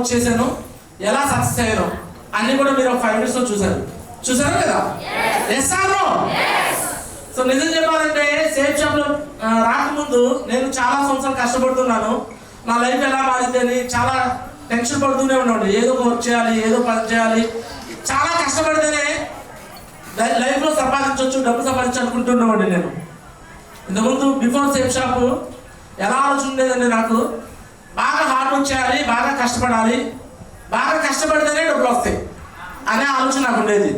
Work చేశాను, ఎలా success అయ్యాను అన్నీ కూడా మీరు ఒక 5 minutes చూసారు కదా? Yes or no? సో నిజం చెప్పాలంటే సేఫ్ షాప్లో రాకముందు నేను చాలా సంవత్సరాలు కష్టపడుతున్నాను. నా లైఫ్ ఎలా మారింది అని చాలా టెన్షన్ పడుతూనే ఉన్నాడు. ఏదో ఒక వర్క్ చేయాలి, ఏదో పని చేయాలి, చాలా కష్టపడితేనే లైఫ్లో సంపాదించవచ్చు, డబ్బు సంపాదించాలనుకుంటున్నామండి. నేను ఇంతకుముందు బిఫోర్ సేఫ్ షాపు ఎలా ఆలోచన ఉండేదండి, నాకు బాగా హార్డ్ వర్క్ చేయాలి, బాగా కష్టపడాలి, బాగా కష్టపడితేనే డబ్బులు వస్తాయి అనే ఆలోచన నాకు ఉండేది.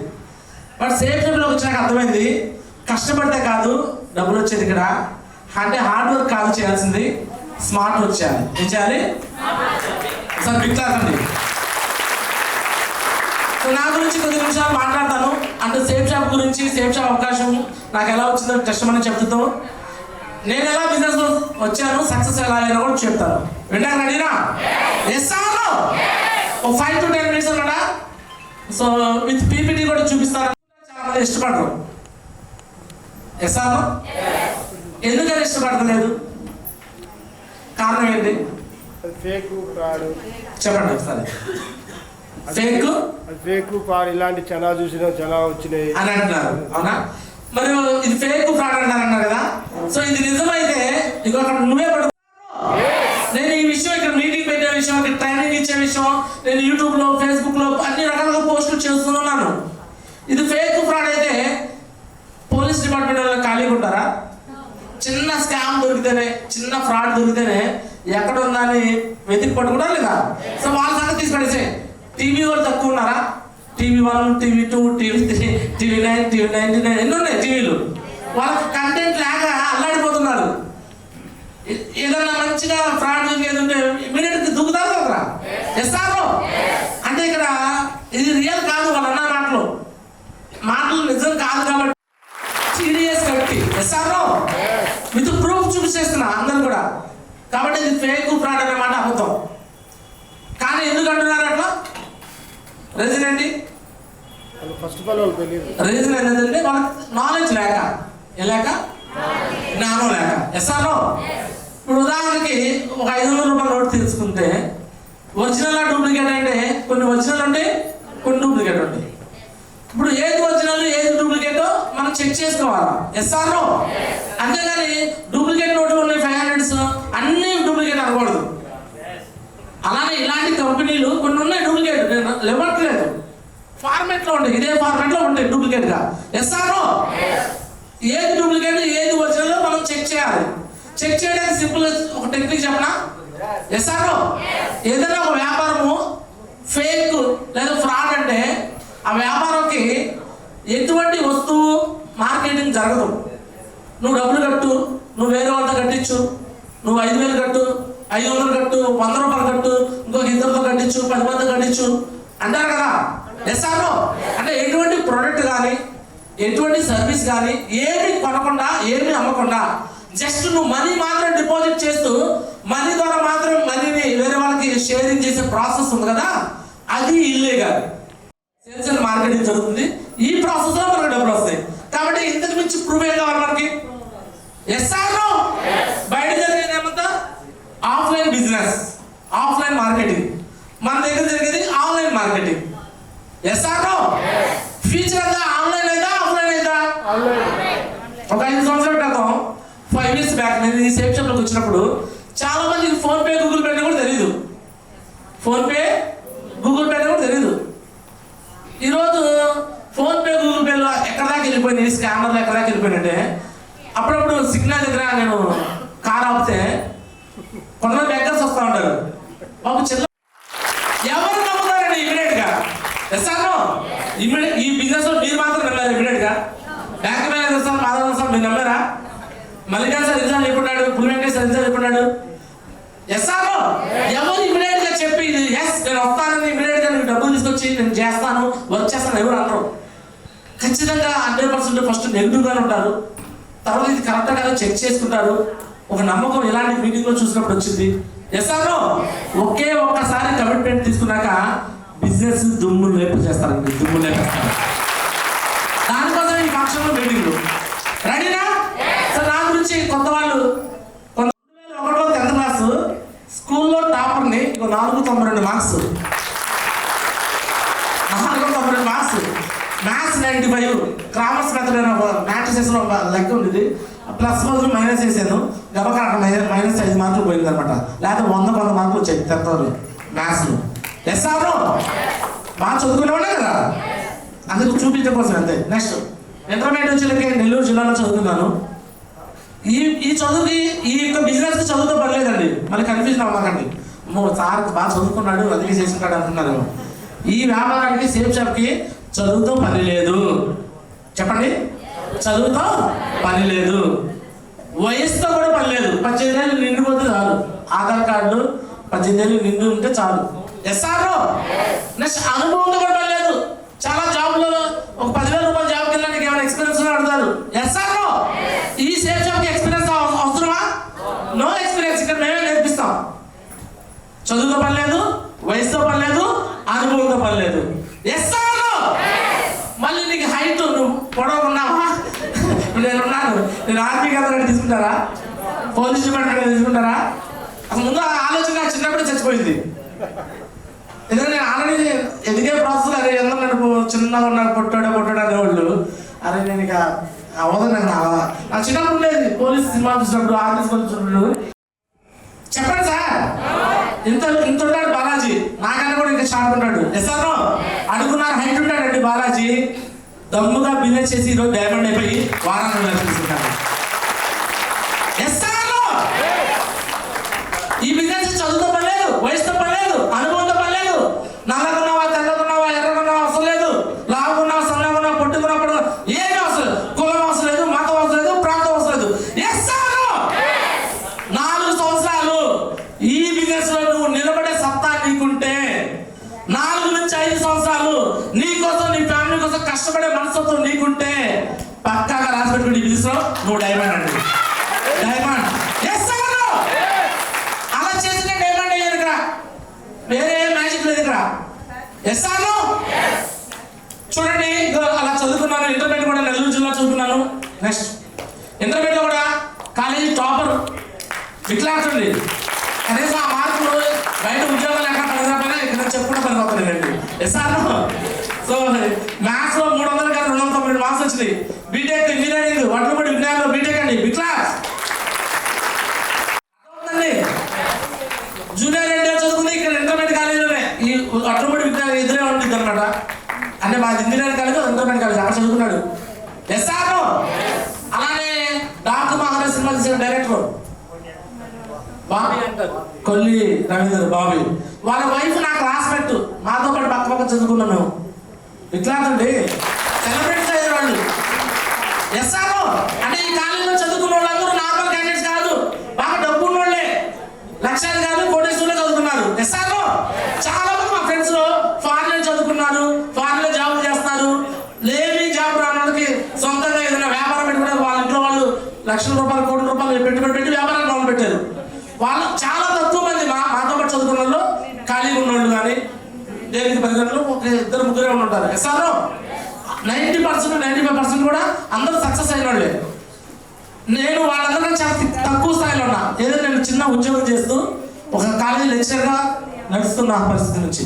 బట్ సేఫ్ షాప్లోకి వచ్చినాక అర్థమైంది, కష్టపడితే కాదు డబ్బులు వచ్చేది ఇక్కడ. అంటే హార్డ్ వర్క్ కాదు చేయాల్సింది, స్మార్ట్ వర్క్ చేయాలి. ఏం చేయాలి సార్? బిగ్ క్లాస్ అండి. సో నా గురించి కొద్ది నిమిషాలు మాట్లాడతాను. అంటే సేఫ్ షాప్ గురించి, సేఫ్ షాప్ అవకాశం నాకు ఎలా వచ్చిందో టెస్టిమనీ చెప్తూ, నేను ఎలా బిజినెస్ వచ్చాను, సక్సెస్ ఎలా అయినా కూడా చెప్తాను. వింటాను రెడీనా? Yes or no? 5 to 10 minutes అన్నమాట. సో విత్ పీపీటీ కూడా చూపిస్తాను. చాలా మంది ఇష్టపడరు. Yes or no? ఎందుకని ఇష్టపడతలేదు? కారణం ఏంటి? చెప్పండి ఒకసారి. ఫేక్ ఫ్రాడ్ ఇలాంటి చాలా చూసినా చాలా వచ్చినాయి అని అంటున్నారు. అవునా? మరి ఇది ఫేక్ ఫ్రాడ్ అంటారన్నారు కదా. సో ఇది నిజమైతే ఇక అక్కడ నువ్వే పడు. నేను ఈ విషయం ఇక్కడ మీటింగ్ పెట్టే విషయం, ఇక్కడ ట్రైనింగ్ ఇచ్చే విషయం, నేను యూట్యూబ్లో, ఫేస్బుక్లో అన్ని రకాలుగా పోస్టులు చేస్తున్నాను. ఇది ఫేక్ ఫ్రాడ్ అయితే పోలీస్ డిపార్ట్మెంట్ వాళ్ళు ఖాళీగా ఉంటారా? చిన్న స్కామ్ దొరికితేనే, చిన్న ఫ్రాడ్ దొరికితేనే ఎక్కడ ఉందని వెతికి పట్టుకుంటారు లేదా? సో వాళ్ళ సంగతి తీసుకెళ్ళేసే. టీవీ వాళ్ళు తక్కువ ఉన్నారా? TV 1, TV 2, TV 3, TV 9, TV 99 ఎన్ని ఉన్నాయి టీవీలు. వాళ్ళకి కంటెంట్ లేక అల్లాడిపోతున్నారు. ఏదన్నా మంచిగా ఫ్రాడ్ జరిగేది ఉంటే ఇమీడియట్గా దూకుతారు కదా. Yes or no? అంటే ఇక్కడ ఇది రియల్ కాదు, వాళ్ళు అన్న మాటలు నిజం కాదు కాబట్టి సీరియస్ కట్టి. Yes or no? With proof చూపిస్తేస్తున్నా అందరు కూడా. కాబట్టి ఇది ఫేక్ ఫ్రాడ్ అనే మాట అబద్ధం. కానీ ఎందుకు అంటున్నారు అట్లా? రీజన్ ఏంటి? ఫస్ట్ ఆఫ్ ఆల్ రీజన్ ఏంటంటే వాళ్ళకి నాలెడ్జ్ లేక, జ్ఞానం లేక. Yes or no? ఇప్పుడు ఉదాహరణకి ఒక 500 రూపాయల నోట్ తీసుకుంటే ఒరిజినల్ డూప్లికేట్ అంటే కొన్ని ఒరిజినల్ ఉంటాయి, కొన్ని డూప్లికేట్ ఉంటాయి. ఇప్పుడు ఏది ఒరిజినల్ ఏది డూప్లికేటో మనం చెక్ చేసుకోవాలా? Yes or no? అంతేగాని డూప్లికేట్ నోట్లు ఉన్నాయి 500 అన్నీ డూప్లికేట్ అనకూడదు. అలానే ఇలాంటి కంపెనీలు కొన్ని ఉన్నాయి డూప్లికేట్, నేను లేవట్లేదు, ఫార్మేట్లో ఉంటాయి, ఇదే ఫార్మేట్లో ఉంటాయి డూప్లికేట్గా. Yes or no? ఏది డూప్లికేట్ ఏది ఒరిజినల్ మనం చెక్ చేయాలి. చెక్ చేయడానికి సింపుల్ ఒక టెక్నిక్ చెప్పనా? Yes or no? ఏదైనా ఒక వ్యాపారము ఫేక్ లేదా ఫ్రాడ్ అంటే ఆ వ్యాపారంకి ఎటువంటి వస్తువు మార్కెటింగ్ జరగదు. నువ్వు డబ్బులు కట్టు, నువ్వు వేరే వాళ్ళతో కట్టించు, నువ్వు 5,000 కట్టు, 500 కట్టు, 100 రూపాయలు కట్టు, ఇంకొక 2 కట్టించు, 10 మంది కట్టించు అంటారు కదా. Yes or no? అంటే ఎటువంటి ప్రోడక్ట్ కానీ, ఎటువంటి సర్వీస్ కానీ ఏమి కొనకుండా, ఏమి అమ్మకుండా జస్ట్ నువ్వు మనీ మాత్రం డిపాజిట్ చేస్తూ మనీ ద్వారా మాత్రం మనీని వేరే వాళ్ళకి షేరింగ్ చేసే ప్రాసెస్ ఉంది కదా, అది ఇల్లీగల్. సేల్స్ అండ్ మార్కెటింగ్ జరుగుతుంది. ఈ ప్రాసెస్ లో మనకు డబ్బులు వస్తాయి. కాబట్టి ఇంతకు మించి ప్రూవ్ ఏం కావాలి మనకి? Yes or no? బయట జరిగేది ఏమంతా ఆఫ్లైన్ బిజినెస్, ఆఫ్లైన్ మార్కెటింగ్. మన దగ్గర జరిగేది online marketing. Yes or no? Future అంతా ఆన్లైన్ అయితే ఆఫ్లైన్ అయితే? ఒక 5 సంవత్సరాల క్రితం 5 years బ్యాక్ నేను ఈ సేఫ్ షాప్లోకి వచ్చినప్పుడు చాలా మందికి ఫోన్పే, గూగుల్ పే కూడా తెలియదు. ఫోన్పే, గూగుల్ పే కూడా తెలియదు. ఈరోజు ఫోన్పే, గూగుల్ పేలో ఎక్కడ దాకా వెళ్ళిపోయినాయి, స్కానర్లు ఎక్కడ దాకా వెళ్ళిపోయినంటే అప్పుడప్పుడు సిగ్నల్ దగ్గర నేను కార్ ఆపితే కొంతమంది బెగ్గర్స్ వస్తూ ఉంటారు. బాబు చిన్న ఎవరు నమ్ముతారండి ఇమీడియట్గా? Yes or no? ఈ బిజినెస్ లో మీరు మాత్రం నమ్మారు ఇమీడియట్గా? Bank manager sir, Madhavan sir మీరు నమ్మారా? మల్లికార్జున సార్ రిజల్ట్ ఎప్పుడున్నాడు, పులి వెంకటేశ్వర రిజల్ట్ ఎప్పుడున్నాడు? Yes or no? ఎవరు ఇమీడియట్ గా చెప్పి ఎస్ నేను వస్తానని ఇమీడియట్ గా నీకు డబ్బులు తీసుకొచ్చి నేను చేస్తాను, వర్క్ చేస్తాను ఎవరు అంటారు? ఖచ్చితంగా 100% ఫస్ట్ నెగిటివ్ గానే ఉంటారు. తర్వాత ఇది కరెక్ట్ గా చెక్ చేసుకుంటారు. ఒక నమ్మకం ఇలాంటి మీటింగ్ లో చూసినప్పుడు వచ్చింది. Yes or no? ఒకే ఒక్కసారి కమిట్మెంట్ తీసుకున్నాక బిజినెస్ దుమ్ము లేపు చేస్తారండి, దుమ్ము లేపేస్తారు. దానికోసం ఈ ఫంక్షన్ లో మీటింగ్ రెడీనా? సో నా గురించి కొత్త వాళ్ళు 2001లో 10th క్లాస్ స్కూల్లో టాపర్ని 492 మార్క్స్ మ్యాథ్స్ 95, కామర్స్ మెథడ్ అనే ఒక మ్యాట్రిసెస్లో ఒక లెక్క ఉండేది. ప్లస్ బదులు మైనస్ చేశాను, గబక మైనస్ 5 మార్కులు పోయింది అనమాట. లేకపోతే 100 మార్కులు వచ్చాయి 10th మ్యాథ్స్లో. Yes or no? బాగా చదువుకునేవాడే కదా, అందుకు చూపించడం కోసం అంతే. నెక్స్ట్ ఇంటర్మీడియట్ వచ్చేలకి నెల్లూరు జిల్లాలో చదువుకున్నాను. ఈ చదువుకి ఈ యొక్క బిజినెస్కి చదువుతో పర్లేదండి, మళ్ళీ కన్ఫ్యూజన్ అవ్వకండి. సార్ బాగా చదువుకున్నాడు అందుకే చేసుకుంటాడు అంటున్నారు. ఈ వ్యాపారానికి సేఫ్ షాప్కి చదువుతో పని లేదు. చెప్పండి, చదువుతో పని లేదు, వయసుతో కూడా పని లేదు. 18 ఏళ్ళు నిండిపోతే చాలు, ఆధార్ కార్డు 18 ఏళ్ళు నిండి ఉంటే చాలు. ఎస్ఆర్ నెక్స్ట్ అనుభవంతో కూడా పని లేదు. చాలా జాబ్లో ఒక 10,000 రూపాయల జాబ్కి వెళ్ళడానికి ఏమైనా ఎక్స్పీరియన్స్ అడుగుతారు. ఎస్ఆర్ ఈ సేఫ్ జాబ్కి ఎక్స్పీరియన్స్ అవసరమా? నో ఎక్స్పీరియన్స్, ఇక్కడ మేమే నేర్పిస్తాం. చదువుతో పని లేదు, వయసుతో పని లేదు, అనుభవంతో పని లేదు. ఎస్ఆర్ మళ్ళీ నీకు హైట్, నువ్వు పొడవు ఉన్నావా? నేనున్నాను, నేను ఆర్మీ కదా తీసుకుంటారా? పోలీస్ డిపార్ట్మెంట్ తీసుకుంటారా? అసలు ముందు ఆలోచన చిన్నప్పుడే చచ్చిపోయింది. ఎందుకంటే నేను ఆల్రెడీ ఎదిగే ప్రాసెస్. అరే ఎందుకు నన్ను చిన్నగా ఉన్నాడు, పొట్టాడు అనేవాళ్ళు. అరే నేను ఇక అవదు, నాకు చిన్నప్పుడు ఉండేది. పోలీస్ సినిమా చూసినప్పుడు, ఆర్మీ చూసినప్పుడు. చెప్పండి సార్, ఇంత ఉంటాడు బాలాజీ, నాకన్నా కూడా ఇంకా షార్ప్ ఉంటాడు. ఎస్ఆర్ అడుగున్నారు హైట్ ఉంటాడండి బాలాజీ. దమ్ముగా బిజినెస్ చేసి ఈరోజు డైమండ్ అయిపోయి వారాన్ని తీసుకుంటాడు. ఎస్ఆర్ ఈ బిజినెస్ చదువుతో పని లేదు, వయసుతో పని లేదు, అనుభవంతో పని లేదు. నల్లగున్నావా, తెల్లగున్నావా, ఎర్రగున్నావా అవసరం లేదు. లావుకున్నావా, సన్నగున్నావా, పొట్టుకున్నప్పుడు ఏమీ అవసరం లేదు. కులం అవసరం లేదు, మతం అవసరం లేదు, ప్రాంతం అవసరం లేదు. ఎస్ఆర్ 4 సంవత్సరాలు ఈ బిజినెస్ లో నువ్వు నిలబడే సత్తా నీకుంటే, 4 నుంచి 5 సంవత్సరాలు నీ కోసం, నీ ఫ్యామిలీ కోసం కష్టపడే మనస్తత్వం నీకుంటే, పక్కాగా రాసి పెట్టుకుని ఈ బిజినెస్ లో నువ్వు డైమండ్ అండి, డైమండ్. అలా చేసిన డైమండ్ అయ్యారు ఇక్కడ, వేరే మ్యాజిక్ లేదు ఇక్కడ. ఎస్ఆర్ చూడండి, అలా చదువుకున్నాను. ఇంటర్మీడియట్ కూడా నెల్లూరు జిల్లా చదువుకున్నాను. నెక్స్ట్ ఇంటర్మీడియట్ లో కూడా కాలేజీ టాపర్ వికలాంగుండి. కనీసం ఆ మార్కులు బయట ఉద్యోగాలు ఎక్కడ పనికిరాపోయినా ఇక్కడ చెప్పుకుంటే పనికొస్తానండి. ఎస్ఆర్ సో మ్యాథ్స్ లో 300 కానీ 290 మార్క్స్ వచ్చినాయి. బీటెక్ ఇంజనీరింగ్ వడ్లపూడి విజ్ఞానంలో బీటెక్ అండి, విక్లాస్. జూనియర్ ఎన్టీఆర్ చదువుకుంది ఇక్కడ ఇంటర్మీడియట్ కాలేజీలోనే. ఈ వడ్లపూడి విజ్ఞానం ఎదురే ఉంటుంది అనమాట. అంటే మా ఇంజనీరింగ్ కాలేజ్ ఇంటర్మీడియట్ కాలేజ్ అక్కడ చదువుకున్నాడు. ఎస్ఆర్ అలానే డాక్టర్ మహారాజ్ సినిమా తీసిన డైరెక్టర్ బాబీ అంటారు, కొల్లి రవీంద్ర బాబీ. వాళ్ళ వైఫ్ నా క్లాస్మేట్, మాతో పాటు పక్క చదువుకున్నాం మేము. వికలాంగుండి సెలబ్రేట్ అయ్యారు వాళ్ళు. ఎస్ఆర్ అంటే ఈ కాలేజీలో చదువుకున్న వాళ్ళందరూ నార్మల్ క్యాండిడేట్స్ కాదు, బాగా డబ్బు ఉన్న వాళ్ళే, లక్షాధికారులు, కోటేశ్వరులు చదువుకున్నారు. ఎస్ఆర్ చాలా మంది మా ఫ్రెండ్స్ ఫారెన్ చదువుకున్నారు, ఫారెన్ లో జాబ్ చేస్తున్నారు. లేని జాబ్ రాని వాళ్ళకి సొంతంగా ఏదైనా వ్యాపారం పెట్టుకుంటే వాళ్ళ ఇంట్లో వాళ్ళు లక్షల రూపాయలు, కోట్ల రూపాయలు పెట్టుబడి పెట్టి వ్యాపారాన్ని మొదలు పెట్టారు. వాళ్ళు చాలా తక్కువ మంది మాతో పాటు చదువుకున్న వాళ్ళు, ఖాళీగా ఉన్నోళ్ళు కానీ దేనికి 10 గంటలు 1-2 ఉంటారు. ఎస్ఆర్ 90%, 95% కూడా అందరూ సక్సెస్ అయిన వాళ్ళే. నేను వాళ్ళందరూ చాలా తక్కువ స్థాయిలో ఉన్నా. ఏదో నేను చిన్న ఉద్యోగం చేస్తూ ఒక కాలేజీ లెక్చరర్గా నడుస్తున్న పరిస్థితి నుంచి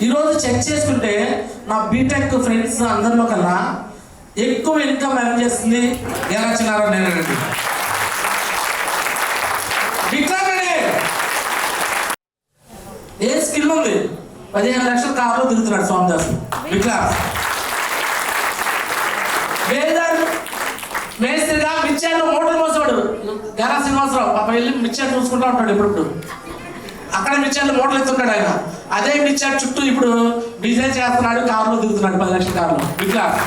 ఈరోజు చెక్ చేసుకుంటే నా బీటెక్ ఫ్రెండ్స్ అందరిలో కల్లా ఎక్కువ ఇన్కమ్ ఎర్న్ చేస్తుంది ఎలా చిన్నారో నేనండి. ఏ స్కిల్ ఉంది? 15 లక్షల కార్లో తిరుగుతున్నాడు స్వామిదాస్ విక్లాస్. మేస్త్రిగా మిర్చాడు, మోటార్ మోసాడు గరా శ్రీనివాసరావు. పాప వెళ్ళి మిర్చాడు చూసుకుంటూ ఉంటాడు ఎప్పుడు. అక్కడ మిర్చాడు మోటార్ ఎత్తుంటాడు ఆయన. అదే మిర్చాడు చుట్టూ ఇప్పుడు బిజినెస్ చేస్తున్నాడు, కార్లో తిరుగుతున్నాడు 10 లక్షల కార్లో విక్లాస్.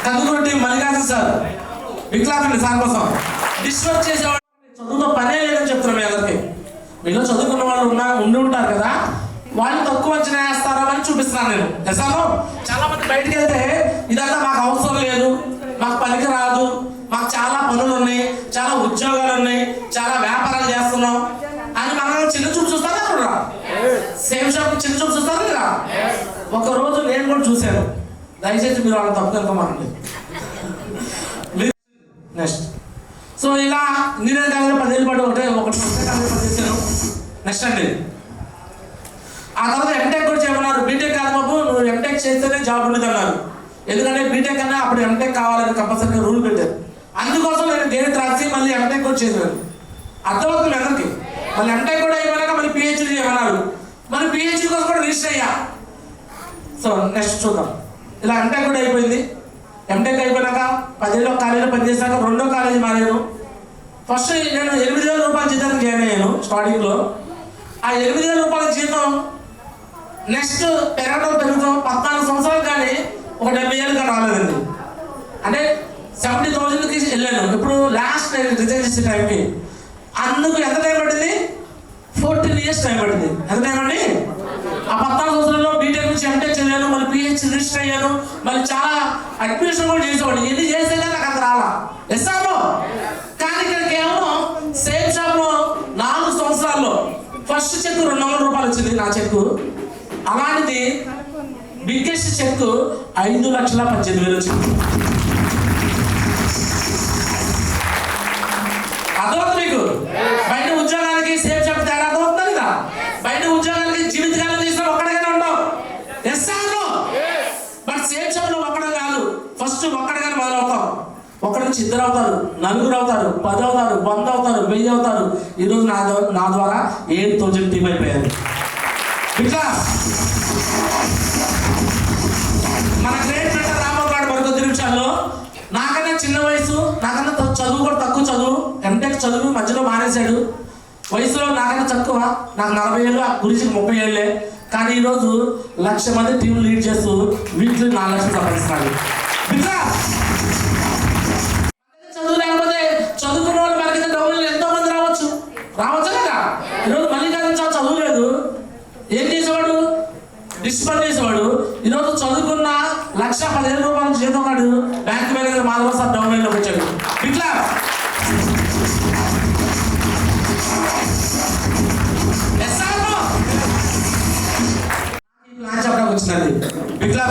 కందుకూరి మల్లికార్జున సార్ విక్లాస్ అండి. సార్ కోసం డిస్ట్రక్ట్ చేసేవాడు. చదువుతో పనే లేదని చెప్తున్నాం మీ అందరికి. మీలో చదువుకున్న వాళ్ళు ఉండి ఉంటారు కదా, వాళ్ళు తక్కువ అంచనా వేస్తారా అని చూపిస్తున్నాను నేను. ఎసాను చాలా మంది బయటకు వెళ్తే ఇదంతా మాకు అవసరం లేదు, మాకు పనికి రాదు, మాకు చాలా పనులు ఉన్నాయి, చాలా ఉద్యోగాలు ఉన్నాయి, చాలా వ్యాపారాలు చేస్తున్నాం అని మనం చిన్న చూపు చూస్తారా కూడా? సేమ్ షాప్ చిన్న చూపు చూస్తారు కదా. ఒకరోజు నేను కూడా చూశాను. దయచేసి మీరు వాళ్ళని తప్పు కనుకోమండి. నెక్స్ట్ సో ఇలా ఇంజనీరింగ్ కాలేజీలో 10 ఏళ్ళ పాటు ఒకటి పనిచేశాను. నెక్స్ట్ అండి ఆ తర్వాత ఎంటెక్ కూడా చేయమన్నారు. బీటెక్ కాదు ఎంటెక్ చేస్తేనే జాబ్ ఉండదు అన్నారు. ఎందుకంటే బీటెక్ అన్నా అప్పుడు ఎంటెక్ కావాలని కంపల్సరీగా రూల్ పెట్టారు. అందుకోసం నేను గేట్ రాసి మళ్ళీ ఎంటెక్ కూడా చేశాను. అర్థమవుతుంది అందరికి. మళ్ళీ ఎంటెక్ కూడా అయిపోయినాక మళ్ళీ పిహెచ్డీ చేయమన్నారు. మరి పిహెచ్డీ కోసం కూడా రిజిస్టర్ అయ్యా. సో నెక్స్ట్ చూద్దాం. ఇలా ఎంటెక్ కూడా అయిపోయింది. ఎంటెక్ అయిపోయినాక 10 ఏళ్ళు కాలేజీలో పనిచేసాక రెండో కాలేజీ మారాను. ఫస్ట్ నేను 8,000 రూపాయల జీతానికి జాయిన్ అయ్యాను స్టార్టింగ్లో. ఆ 8,000 రూపాయల జీతం నెక్స్ట్ పెరగడం 14 సంవత్సరాలు కానీ ఒక 70,000 కానీ రాలేదండి. అంటే 70,000కి వెళ్ళాను. ఇప్పుడు లాస్ట్ నేను రిజైన్ చేసే టైంకి అందుకు ఎంత టైం పట్టింది? 14 ఇయర్స్ టైం పట్టింది. ఎంత టైం అండి? ఆ 14 సంవత్సరాల్లో బీటెక్ నుంచి ఎంటెక్ చదివాను, మళ్ళీ పిహెచ్డీ రిజిస్టర్ అయ్యాను, మళ్ళీ చాలా అడ్మిషన్ కూడా చేసేవాడు. ఎన్ని చేసేదా నాకు అంత రాలా. ఎస్ఆర్లో కానీ ఇక్కడ కేవలం సేమ్ షాప్లో 4 సంవత్సరాల్లో ఫస్ట్ చెక్ 200 రూపాయలు వచ్చింది నా చెక్కు. అలాంటిది బిగ్గెస్ట్ చెక్ 5,18,000 వచ్చింది. అర్థమవుతుంది మీకు? బయట ఉద్యోగానికి సేమ్ షాప్ తేడా అర్థమవుతుంది కదా. బయట ఉద్యోగానికి జీవితకాలం చేసిన ఒక్కడిగానే ఉంటాం. ఎస్ఆర్లో బట్ సేమ్ షాప్లో ఒక్కడం కాదు. ఫస్ట్ ఒక్కడిగానే మొదలవుతాం. ఒకటి నుంచి 2 అవుతారు, 4 అవుతారు, 10 అవుతారు, 100 అవుతారు, 1000 అవుతారు. ఈరోజు నా ద్వారా 8,000 టీం అయిపోయారు. ఇట్లా మన గ్రేట్ మెంటర్ రామబాబు గారు మరొక 10 నిమిషాల్లో నాకన్నా చిన్న వయసు, నాకన్నా చదువు కూడా తక్కువ చదువు, ఎంటెక్ చదువు మధ్యలో మానేశాడు. వయసులో నాకన్నా తక్కువ, నాకు 40 ఏళ్ళు, ఆ గురించి 30 ఏళ్ళే. కానీ ఈరోజు 1,00,000 మంది టీం లీడ్ చేస్తూ వీటిలో 4 లక్షలు సంపాదిస్తున్నాడు. ఇట్లా చదువు లేకపోతే చదువుకున్న వాళ్ళు మనకి డబ్బులు ఎంతో మంది రావచ్చు కదా. ఈరోజు మళ్ళీ చదువు లేదు, ఏం చేసేవాడు? డిస్పల్ చేసేవాడు. ఈరోజు చదువుకున్న 1,15,000 రూపాయలు జీతం వాడు బ్యాంక్ మేనేజర్ మాధవ సార్ డౌన్లైన్లోకి వచ్చాడు. ఇట్లా ప్లాన్ చెప్పడానికి వచ్చిందండి. ఇట్లా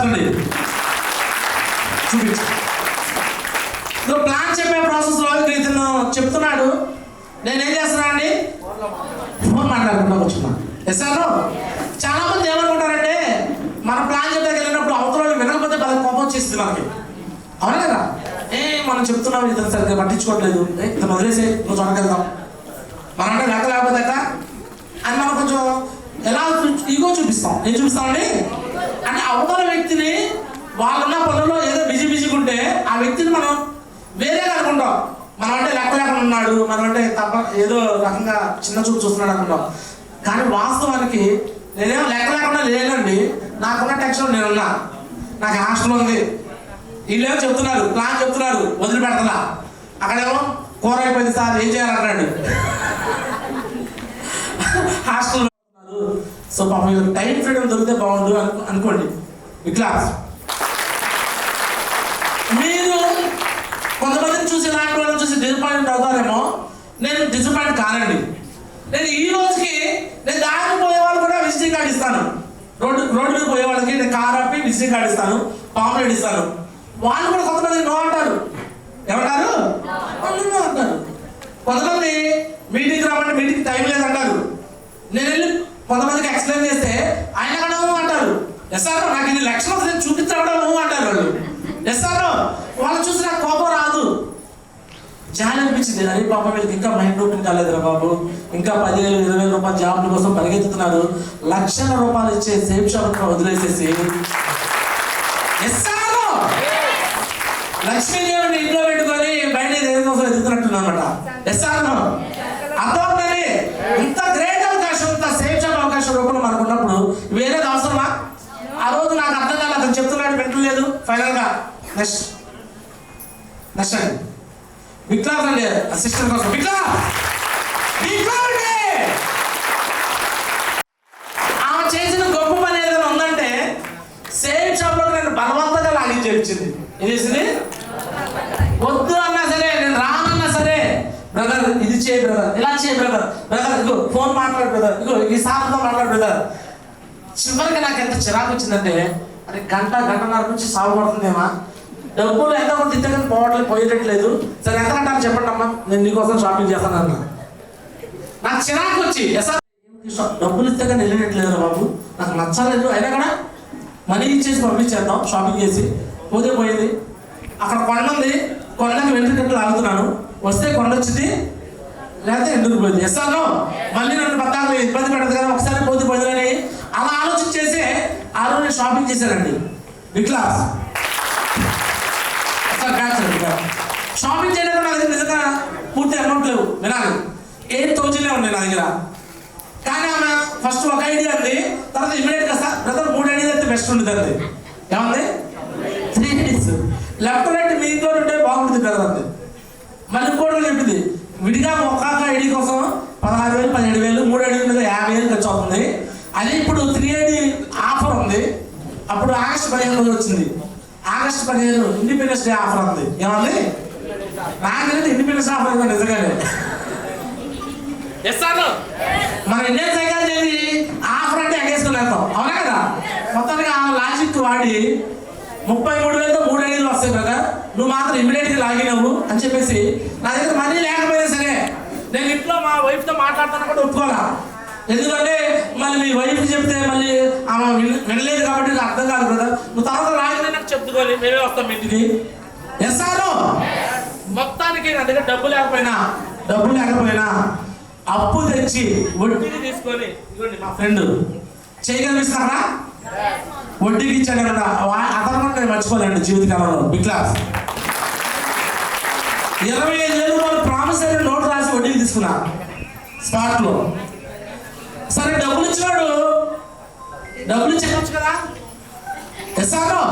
చూపించు. ప్లాన్ చెప్పే ప్రాసెస్ లో ఇతను చెప్తున్నాడు. నేనేం చేస్తున్నా అండి? ఫోన్ మాట్లాడుకుంటా కూర్చున్నాను. ఎస్ఆర్లో చాలా మంది ఏమనుకుంటారంటే మన ప్లాన్ చెప్పడానికి వెళ్ళినప్పుడు అవతల వినకపోతే బాగా కోపం వచ్చేస్తుంది మనకి. అవునా కదా? మనం చెప్తున్నాం ఇతను సరిగ్గా పట్టించుకోవట్లేదు, ఇతను వదిలేసే నువ్వు చొనకెళ్దాం, మనం అంటే లెక్క లేకపోతే అని మనం కొంచెం ఎలా ఈగో చూపిస్తాం. ఏం చూపిస్తామండి? అంటే అవతల వ్యక్తిని వాళ్ళున్న పనుల్లో ఏదో బిజీగా ఉంటే ఆ వ్యక్తిని మనం వేరేగా అనుకుంటాం. మనం అంటే లెక్క లేకుండా ఉన్నాడు, మనం అంటే తప్ప ఏదో రకంగా చిన్న చూపు చూస్తున్నాడు అనుకుంటాం. కానీ వాస్తవానికి నేనేమో లెక్క లేకుండా లేనండి. నాకున్న టెన్షన్ నేనున్నా, నాకు హాస్టల్ ఉంది, వీళ్ళేమో చెప్తున్నారు ప్లాన్ చెప్తున్నారు, వదిలిపెడతా. అక్కడేమో కూర అయిపోయింది సార్ ఏం చేయాలంటాడు హాస్టల్. సో పాపం టైం ఫ్రీడమ్ దొరికితే బాగుండు అనుకోండి. ఇట్లా మీరు కొంతమందిని చూసి ఇలాంటి వాళ్ళని చూసి డిసప్పాయింట్ అవుతారేమో. నేను డిసప్పాయింట్ కానండి. నేను ఈ రోజుకి నేను దారికి పోయే వాళ్ళు కూడా విజిటింగ్ కార్డు ఇస్తాను. రోడ్డు మీద పోయే వాళ్ళకి నేను కార్ ఆపి విజిటింగ్ కార్డు ఇస్తాను, పాంప్లెట్ ఇస్తాను. వాళ్ళు కూడా కొంతమంది నో అంటారు. ఏమంటారు? నో అంటారు. కొంతమంది మీటింగ్కి రామంటే మీటింగ్ టైం లేదంటారు. నేను వెళ్ళి కొంతమందికి ఎక్స్ప్లెయిన్ చేస్తే ఆయన కూడా అంటారు. ఎస్ఆర్ నాకు ఇన్ని లక్షలు నేను చూపించడం అంటారు వాళ్ళు. ఎస్ఆర్ వాళ్ళు చూసి నాకు కోపం రాదు, జాలి అనిపించింది. అరే పాపం వీళ్ళకి ఇంకా మైండ్ ఓపెన్ కాలేదురా బాబు, ఇంకా 10,000 20,000 రూపాయల జాబ్ల కోసం పరిగెత్తుతున్నారు. 1,00,000 రూపాయలు ఇచ్చే సేఫ్ షాప్ వదిలేసేసి లక్ష్మీదేవిని ఇంట్లో పెట్టుకొని బయట దేనికోసం ఎదుగుతున్నట్టుంది అనమాట. ఎస్ఆర్ అర్థమవుతుంది. ఇంత గ్రేట్ అవకాశం, ఇంత సేఫ్ షాప్ అవకాశం రూపంలో మనకు ఉన్నప్పుడు వేరేది అవసరమా? ఆ రోజు నాకు అర్థం కాదు, అతను చెప్తున్నాడు వింటలేదు. ఫైనల్గా నెక్స్ట్ అండి విక్లాస్ అండి అసిస్టెంట్ కోసం. ఆమె చేసిన గొప్ప పని ఏదైనా ఉందంటే సేమ్ షాప్ లో నేను బలవంతంగా లాగించి చేయించింది. ఏం చేసింది? వద్దు అన్నా సరే, నేను రానన్నా సరే, బ్రదర్ ఇది చేయి బ్రదర్, ఇలా చేయి బ్రదర్, ఇగో ఫోన్ మాట్లాడు బ్రదర్, ఇగో ఈ సార్తో మాట్లాడు బ్రదర్. చివరికి నాకు ఎంత చిరాకు వచ్చిందంటే, అరే గంటన్నర నుంచి సాగు పడుతుందేమా, డబ్బులు ఎంత కొంత ఇంతకని పోయేటట్లేదు, సరే ఎంత కంటారు చెప్పండి అమ్మా, నేను నీకోసం షాపింగ్ చేస్తాను అన్న. నాకు చిరాకు వచ్చి డబ్బులు ఇస్తే కానీ వెళ్ళేటట్లేదు బాబు, నాకు నచ్చలేదు. అయినా కూడా మనీ ఇచ్చేసి పంపించేద్దాం షాపింగ్ చేసి. పోతే పోయింది. అక్కడ కొండ ఉంది, కొండకి వెంట్రుకట్లు ఆగుతున్నాను. వస్తే కొండ వచ్చింది, లేకపోతే ఎందుకు పోయింది. ఎస్సాను మళ్ళీ నన్ను పద్దాలు ఇబ్బంది పెడదు కదా, ఒకసారి పోతే పోయిందని అలా ఆలోచించేసి ఆ రోజు నేను షాపింగ్ చేశానండి. బిక్లాస్ షాపింగ్ చేయడం నా దగ్గర నిజంగా పూర్తి అమౌంట్ లేవు, వినాలి 8,000 ఉన్నాయి నా దగ్గర. కానీ ఆమె ఫస్ట్ ఒక ఐడియా ఉంది, తర్వాత ఇమీడియట్గా సార్ బ్రదర్ 3 ఐడియాలు అయితే బెస్ట్ ఉంటుంది అంది. ఏమంది 3 ఐడియాస్ లెఫ్ట్ రైట్ మీ ఇంట్లో ఉంటే బాగుంటుంది కదా అంది. మళ్ళీ ఇంకోటి చెప్పింది, విడిగా ఒక్కొక్క ఐడి కోసం 16,000 17,000 3 ఐడి మీద 50,000 ఖర్చు అవుతుంది. అది ఇప్పుడు 3 ఐడి ఆఫర్ ఉంది. అప్పుడు ఆగస్టు 15 వచ్చింది. ఆగస్టు 15 ఇండిపెండెన్స్ డే ఆఫర్ ఉంది. ఏమంది నాకైతే ఇండిపెండెన్స్ ఆఫర్ ఉంది నిజంగానే. ఎస్సాను మన ఇండియన్ సైకాలజీ ఆఫర్ అంటే ఎగేసుకుని వెళ్తాం, అవునా కదా. మొత్తానికి ఆ లాజిక్ వాడి 33,000తో 3 ఐడీలు వస్తాయి కదా, నువ్వు మాత్రం ఇమీడియట్గా లాగిన్ అవ్వు అని చెప్పేసి నా దగ్గర మనీ లేకపోయినా సరే నేను ఇంట్లో మా వైఫ్తో మాట్లాడుతాను కూడా ఒప్పుకోవాలా. ఎందుకంటే మళ్ళీ మీ వైఫ్ చెప్తే మళ్ళీ ఆమె వినలేదు కాబట్టి నాకు అర్థం కాదు కదా, నువ్వు తర్వాత లాగిన నాకు చెప్పుకోవాలి, మేమే వస్తాం ఇంటికి. ఎస్సాను మొత్తానికి నా దగ్గర డబ్బు లేకపోయినా అప్పు తెచ్చి వడ్డీకి తీసుకొని, ఇదిగోండి మా ఫ్రెండ్ చేయగలిగిస్తారా, వడ్డీకి ఇచ్చాడు కదా, అతను కూడా నేను మర్చిపోలేండి జీవితకాలంలో. బిక్లాస్ 25,000 ప్రామిస్ అయిన నోట్ రాసి వడ్డీకి తీసుకున్నా స్పాట్లో. సరే డబ్బులు ఇచ్చినాడు, డబ్బులు ఇచ్చేయచ్చు కదా. ఎస్సాను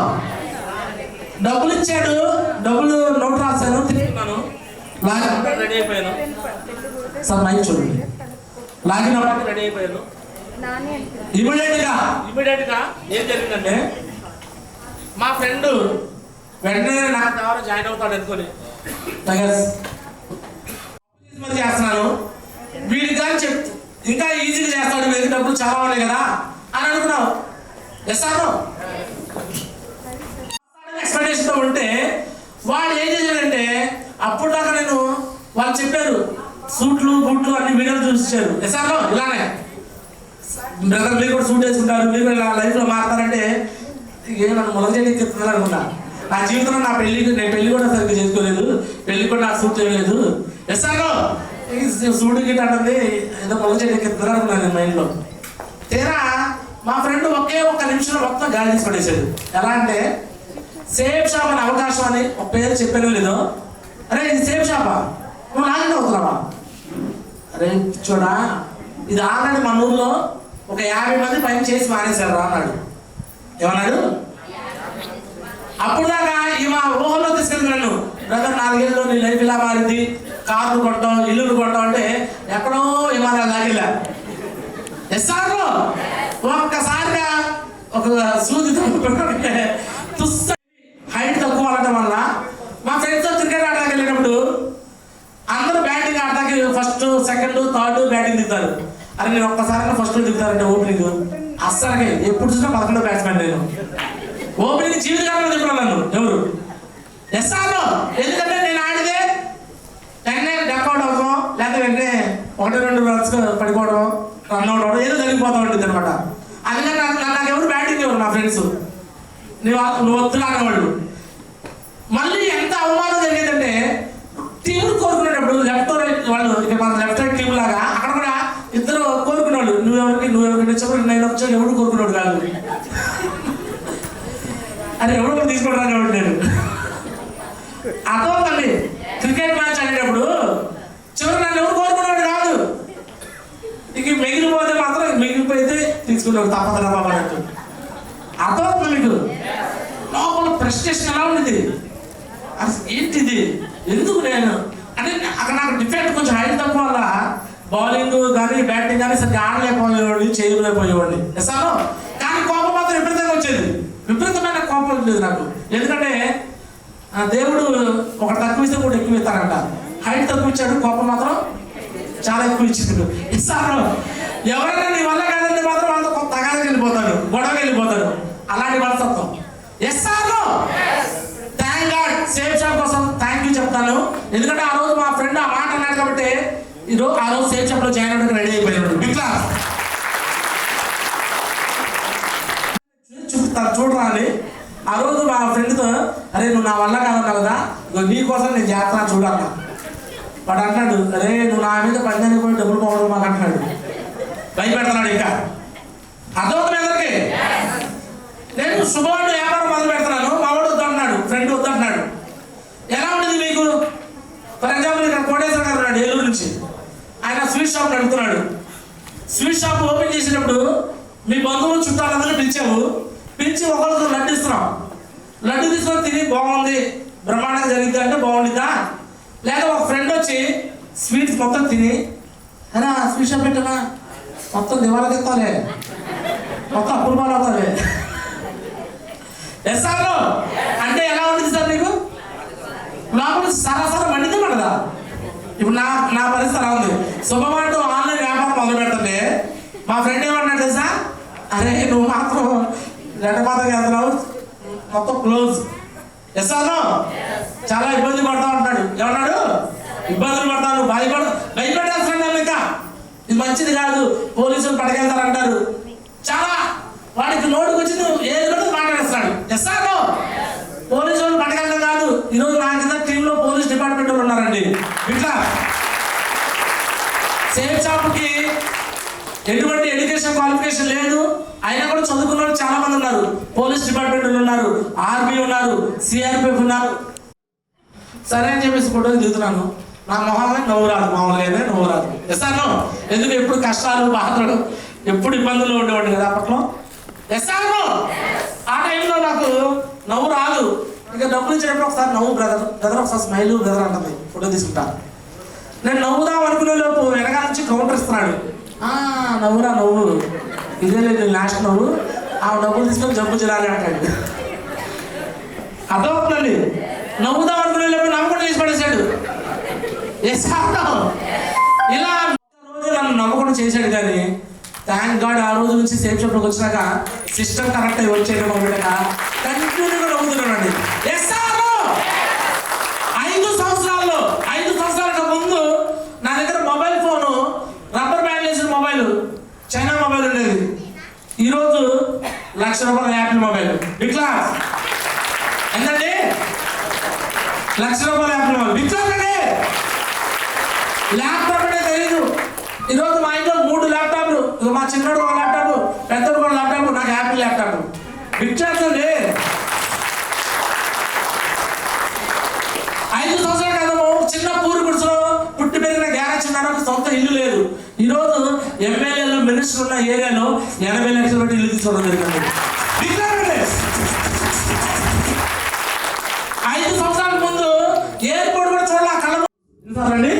డబ్బులు ఇచ్చాడు, డబ్బులు నోట్ రాశాను, తీసుకున్నాను, రెడీ అయిపోయాను. సార్ మైక్ చూడండి, లాగిన్ అవ్వడానికి రెడీ అయిపోయాను. ఇమీడియట్ గా ఏం జరిగిందంటే మా ఫ్రెండ్ వెంటనే నాకు ఎవరో జాయిన్ అవుతాడు అనుకోని చేస్తున్నాను. వీడికి కానీ చెప్తే ఇంకా ఈజీగా చేస్తాడు, వీడికి డబ్బులు చాలా ఉన్నాయి కదా అని అనుకున్నావు. ఎస్సాను ఎక్స్పెక్టేషన్తో ఉంటే వాడు ఏం చేశాడంటే, అప్పుడు దాకా నేను వాళ్ళు చెప్పారు సూట్లు బూట్లు అన్ని వీడియోలు చూపించారు. ఎస్సాను ఇలానే బ్రదర్ మీరు కూడా సూట్ వేసుకుంటారు, మీరు కూడా లైఫ్లో మారుతారంటే నన్ను మొదలు చేయడానికి అనుకున్నా. నా జీవితంలో నేను పెళ్లి కూడా సరిగ్గా చేసుకోలేదు, పెళ్లి కూడా నాకు సూట్ చేయలేదు. ఎస్సాను సూట్ గిట్ అంటుంది, ఏదో మొదలు చేయడానికి అనుకున్నాను నేను మైండ్లో. తీరా మా ఫ్రెండ్ ఒక్క నిమిషంలో మొత్తం గాలి తీసి పడేసాడు. ఎలా అంటే సేఫ్ షాప్ అనే అవకాశం అని ఒక పేరు చెప్పాను లేదో, అరే ఇది సేఫ్ షాపా, నువ్వు లాగిన్ అవుతున్నావా, అరే చూడా ఇది ఆల్రెడీ మన ఊర్లో ఒక 50 మంది పని చేసి మానేశారు రా అన్నాడు. ఏమన్నాడు? అప్పుడు దాకా ఈ మా ఊహలో తీసుకెళ్ళి నన్ను, బ్రదర్ 4 ఏళ్ళలో నీ లైఫ్ ఇలా మారింది, కార్లు కొంటాం ఇల్లులు కొంటాం అంటే ఎక్కడో హిమాలయ లాగిలా. ఎస్సారు ఒక్కసారిగా ఒక సూదితో హైట్ తక్కువ ఆడటం వల్ల మా ఫ్రెండ్స్తో క్రికెట్ ఆడడానికి వెళ్ళినప్పుడు అందరూ బ్యాటింగ్ ఆడటానికి ఫస్ట్ సెకండ్ థర్డ్ బ్యాటింగ్ దిగుతారు. అరే నేను ఒక్కసారి ఫస్ట్ దిగుతారంటే ఓపెనింగ్ అస్సలకి ఎప్పుడు చూసినా 11వ బ్యాట్స్మెన్ నేను. ఓపెనింగ్ జీవితకాలంలో దిగుతాను నన్ను ఎవరు. ఎస్ఆర్లో ఎందుకంటే నేను ఆడితే వెంటనే డక్అవుట్ అవడం, లేకపోతే వెంటనే 1-2 రన్స్ పడిపోవడం, రన్అట్ అవడం ఏదో జరిగిపోతూ ఉంటుంది అనమాట. అందుకని నాకు ఎవరు బ్యాటింగ్ ఎవరు, నా ఫ్రెండ్స్ నువ్వు వద్దులు అనేవాళ్ళు. మళ్ళీ ఎంత అవమానం జరిగేదంటే టీములు కోరుకునేటప్పుడు లెఫ్ట్ రైట్ వాళ్ళు ఇక్కడ మన లెఫ్ట్ రైట్ టీం లాగా అక్కడ కూడా ఇద్దరు కోరుకునేవాళ్ళు, నువ్వెవరికి చివరికి నేను వచ్చాను ఎవరు కోరుకునేవాడు కాదు. అది ఎవరు తీసుకోవడం అనేవాడు నేను. అర్థమవుతుంది. క్రికెట్ మ్యాచ్ ఆడేటప్పుడు చివరికి నన్ను ఎవరు కోరుకునేవాడు కాదు. ఇక మిగిలిపోతే మాత్రం మిగిలిపోతే తీసుకునేవాడు తప్పదు బాబా అన్నట్టు. అర్థమవుతుంది మీకు? లోపల ప్రెస్టేషన్ ఎలా ఉండేది, అసలు ఏంటిది ఎందుకు నేను అంటే అక్కడ నాకు డిఫెక్ట్ కొంచెం హైట్ తక్కువ వల్ల బౌలింగ్ కానీ బ్యాటింగ్ కానీ సరిగ్గా ఆడలేకపోయేవాడిని, చేయలేకపోయేవాడిని. ఎస్సాను కానీ కోపం మాత్రం విపరీతంగా వచ్చేది, విపరీతమైన కోపం ఉండేది నాకు. ఎందుకంటే దేవుడు ఒక తక్కువ ఇస్తే కూడా ఎక్కువ ఇస్తారంట. హైట్ తక్కువ ఇచ్చాడు, కోపం మాత్రం చాలా ఎక్కువ ఇచ్చిండు. ఇస్తాను ఎవరైనా నీ వల్ల కాదంటే మాత్రం వాళ్ళతో కొంత తగాదకి వెళ్ళిపోతాడు, గొడవకి వెళ్ళిపోతాడు. అలాంటి మనస్తత్వం. ఎస్ఆర్లో థ్యాంక్ గాడ్ సేఫ్ షాప్ కోసం థ్యాంక్ యూ చెప్తాను. ఎందుకంటే ఆ రోజు మా ఫ్రెండ్ ఆ మాట అన్నాడు కాబట్టి ఆ రోజు సేఫ్ షాప్ లో జాయిన్ అవ్వడానికి రెడీ అయిపోయాడు. ఇట్లా చూపిస్తాను చూడరా అని. ఆ రోజు మా ఫ్రెండ్తో, అరే నువ్వు నా వల్ల కాదన్నా కదా, నీ కోసం నేను చేస్తాను చూడన్నా. వాడు అంటాడు, అరే నువ్వు నా మీద పని పోయి డబ్బులు పోవడం మాకు అంటున్నాడు, భయపెడుతున్నాడు. ఇంకా అర్థమవుతుంది అందరికి. నేను శుభవాడు వ్యాపారం మొదలు పెడుతున్నాను, మా వాడు వద్దంటున్నాడు, ఫ్రెండ్ వద్దంటున్నాడు. ఎలా ఉంటుంది మీకు? ఫర్ ఎగ్జాంపుల్ ఇక్కడ కోటేశ్వర గారు ఉన్నాడు ఏలూరు నుంచి, ఆయన స్వీట్ షాప్ నడుపుతున్నాడు. స్వీట్ షాప్ ఓపెన్ చేసినప్పుడు మీ బంధువులు చుట్టాలందరూ పిలిచి ఒకరికి లడ్డు ఇస్తున్నాం. లడ్డు తీసుకొని తిని బాగుంది బ్రహ్మాండంగా జరిగింది అంటే బాగుండిద్దా? లేదా ఒక ఫ్రెండ్ వచ్చి స్వీట్స్ మొత్తం తిని, అరే స్వీట్ షాప్ పెట్టనా మొత్తం దివాళ తింటాలే, మొత్తం అప్పులు పాలు అవుతాలే ఎస్ఆర్లో అంటే ఎలా ఉంటుంది సార్ మీకు? లోపల సరాసరి మండితే పడదా? ఇప్పుడు నా పరిస్థితి అలా ఉంది. శుభమంటూ ఆన్లైన్ వ్యాపారం మొదలు పెడుతుంటే మా ఫ్రెండ్ ఏమన్నాడు తెలుసా, అరే నువ్వు మాత్రం రెడ్డపాతకి వెళ్తున్నావు మొత్తం క్లోజ్. ఎస్ఆర్లో చాలా ఇబ్బంది పడతా ఉంటాడు. ఏమన్నాడు? ఇబ్బందులు పడతాను, భయపెట్టేస్తున్నాడు. ఇంకా ఇది మంచిది కాదు, పోలీసులు పట్టుకెళ్తారంటారు. చాలా వాడికి నోటుకు వచ్చింది ఏది కూడా మాట్లాడేస్తున్నాడు. ఎస్ఆర్లో పోలీసు వాళ్ళు పట్టుకెళ్ళడం కాదు. ఈరోజు నా కింద టీంలో పోలీస్ డిపార్ట్మెంట్ వాళ్ళు ఉన్నారండి. ఇట్లా సేఫ్ షాప్కి ఎటువంటి ఎడ్యుకేషన్ క్వాలిఫికేషన్ లేదు, అయినా కూడా చదువుకున్న వాళ్ళు చాలా మంది ఉన్నారు. పోలీస్ డిపార్ట్మెంట్ ఉన్నారు, ఆర్మీ ఉన్నారు, సిఆర్పిఎఫ్ ఉన్నారు. సరే అని చెప్పేసి ఫోటోలు దిగుతున్నాను. నా మొహాన్ని నవ్వు రాదు, మామూలుగానే నవ్వు రాదు. ఎస్ఆర్ను ఎందుకు ఎప్పుడు కష్టాలు బాధలు ఎప్పుడు ఇబ్బందులు ఉండేవాడు కదా అప్పట్లో. ఎస్ఆర్ను ఆ టైంలో నాకు నవ్వు రాదు. ఇక డబ్బులు ఇచ్చేటప్పుడు ఒకసారి నవ్వు బ్రదర్ ఒకసారి స్మైల్ బ్రదర్ అంటుంది, ఫోటో తీసుకుంటాను. నేను నవ్వుదాం అనుకునే లోపు వెనకాల నుంచి కౌంటర్ ఇస్తున్నాడు. నవ్వురా నవ్వు, ఇదే లేదు లాస్ట్ నవ్వు, ఆ డబ్బులు తీసుకొని జబ్బు చేయాలి అంటాడు. అర్థమవుతుందండి. నవ్వుదాం అనుకునే లోపు నవ్వుకుండా తీసి పడేశాడు. ఇలా రోజు నన్ను నమ్మకుండా చేశాడు. కానీ థ్యాంక్ గాడ్ ఆ రోజు నుంచి సేఫ్ షాప్లోకి వచ్చినాక సిస్టమ్ కరెక్ట్ అయి వచ్చేయడం మొదలుక కంటిన్యూగా నవ్వుతున్నానండి. 5 సంవత్సరాలకు ముందు నా దగ్గర మొబైల్ ఫోను రబ్బర్ బ్యాండ్ వేసిన మొబైల్, చైనా మొబైల్ ఉండేది. ఈరోజు ₹1,00,000 యాపిల్ మొబైల్. ఇట్లా ఎంతండి? ₹1,00,000 యాపిల్ మొబైల్. ఇట్లా అండి. ల్యాప్టాప్ అంటే తెలీదు. ఈరోజు మా ఇంట్లో 3 ల్యాప్టాప్లు, మా చిన్నోడు ఒక ల్యాప్టాప్, పెద్దోడు ఒక ల్యాప్టాప్, నాకు యాపిల్ ల్యాప్టాప్. ఇచ్చేస్తుంది. 5 సంవత్సరాల క్రితము చిన్న పూరి గుడిసెలో పుట్టి పెరిగిన గ్యారేజ్ ఉన్నాడు, సొంత ఇల్లు లేదు. ఈరోజు ఎమ్మెల్యేలు మినిస్టర్ ఉన్న ఏరియాలో 80 లక్షలు పెట్టి ఇల్లు తీసుకోవడం జరిగింది. 5 సంవత్సరాల ముందు ఎయిర్పోర్ట్ కూడా చూడాలి కళ్ళండి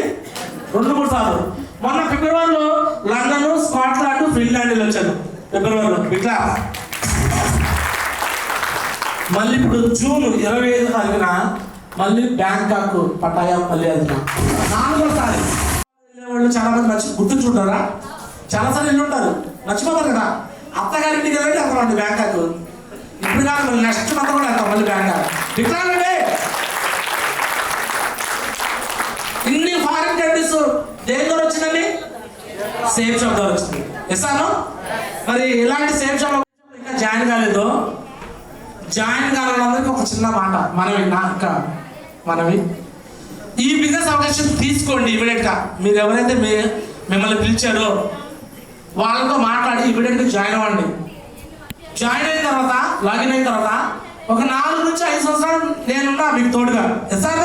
2-3 సార్లు. మొన్న ఫిబ్రవరిలో లండన్, స్కాట్లాండ్, ఫిన్లాండ్ వచ్చాను ఫిబ్రవరిలో. ఇట్లా మళ్ళీ ఇప్పుడు జూన్ 25 తారీఖున మళ్ళీ బ్యాంకాక్ పటాయా మళ్ళీ వెళ్తున్నా. 4వ సారి వాళ్ళు చాలా మంది గుర్తుంచుంటారా? చాలాసార్లు వెళ్ళి ఉంటారు, మర్చిపోతారు కదా. అత్తగారింటికి వెళ్ళి వెళ్తామండి బ్యాంకాక్. ఇప్పుడు కాదు, నెక్స్ట్ మంత్ కూడా వెళ్తాం మళ్ళీ బ్యాంకాక్. ఇట్లా ఇన్ని ఫారిన్ కంట్రీస్ దేని ద్వారా వచ్చిందండి? సేఫ్ షాప్ ద్వారా వచ్చింది. ఎస్ఆను మరి ఇలాంటి సేఫ్ షాప్ ఇంకా జాయిన్ కాలేదు. జాయిన్ కావాలందరికీ ఒక చిన్న మాట మనవి, ఈ బిజినెస్ అవకాశం తీసుకోండి ఇమీడియట్గా. మీరు ఎవరైతే మిమ్మల్ని పిలిచారో వాళ్ళతో మాట్లాడి ఇమీడియట్గా జాయిన్ అవ్వండి. జాయిన్ అయిన తర్వాత, లాగిన్ అయిన తర్వాత ఒక 4 నుంచి 5 సంవత్సరాలు నేనున్నా మీకు తోడుగా. ఎస్ఆర్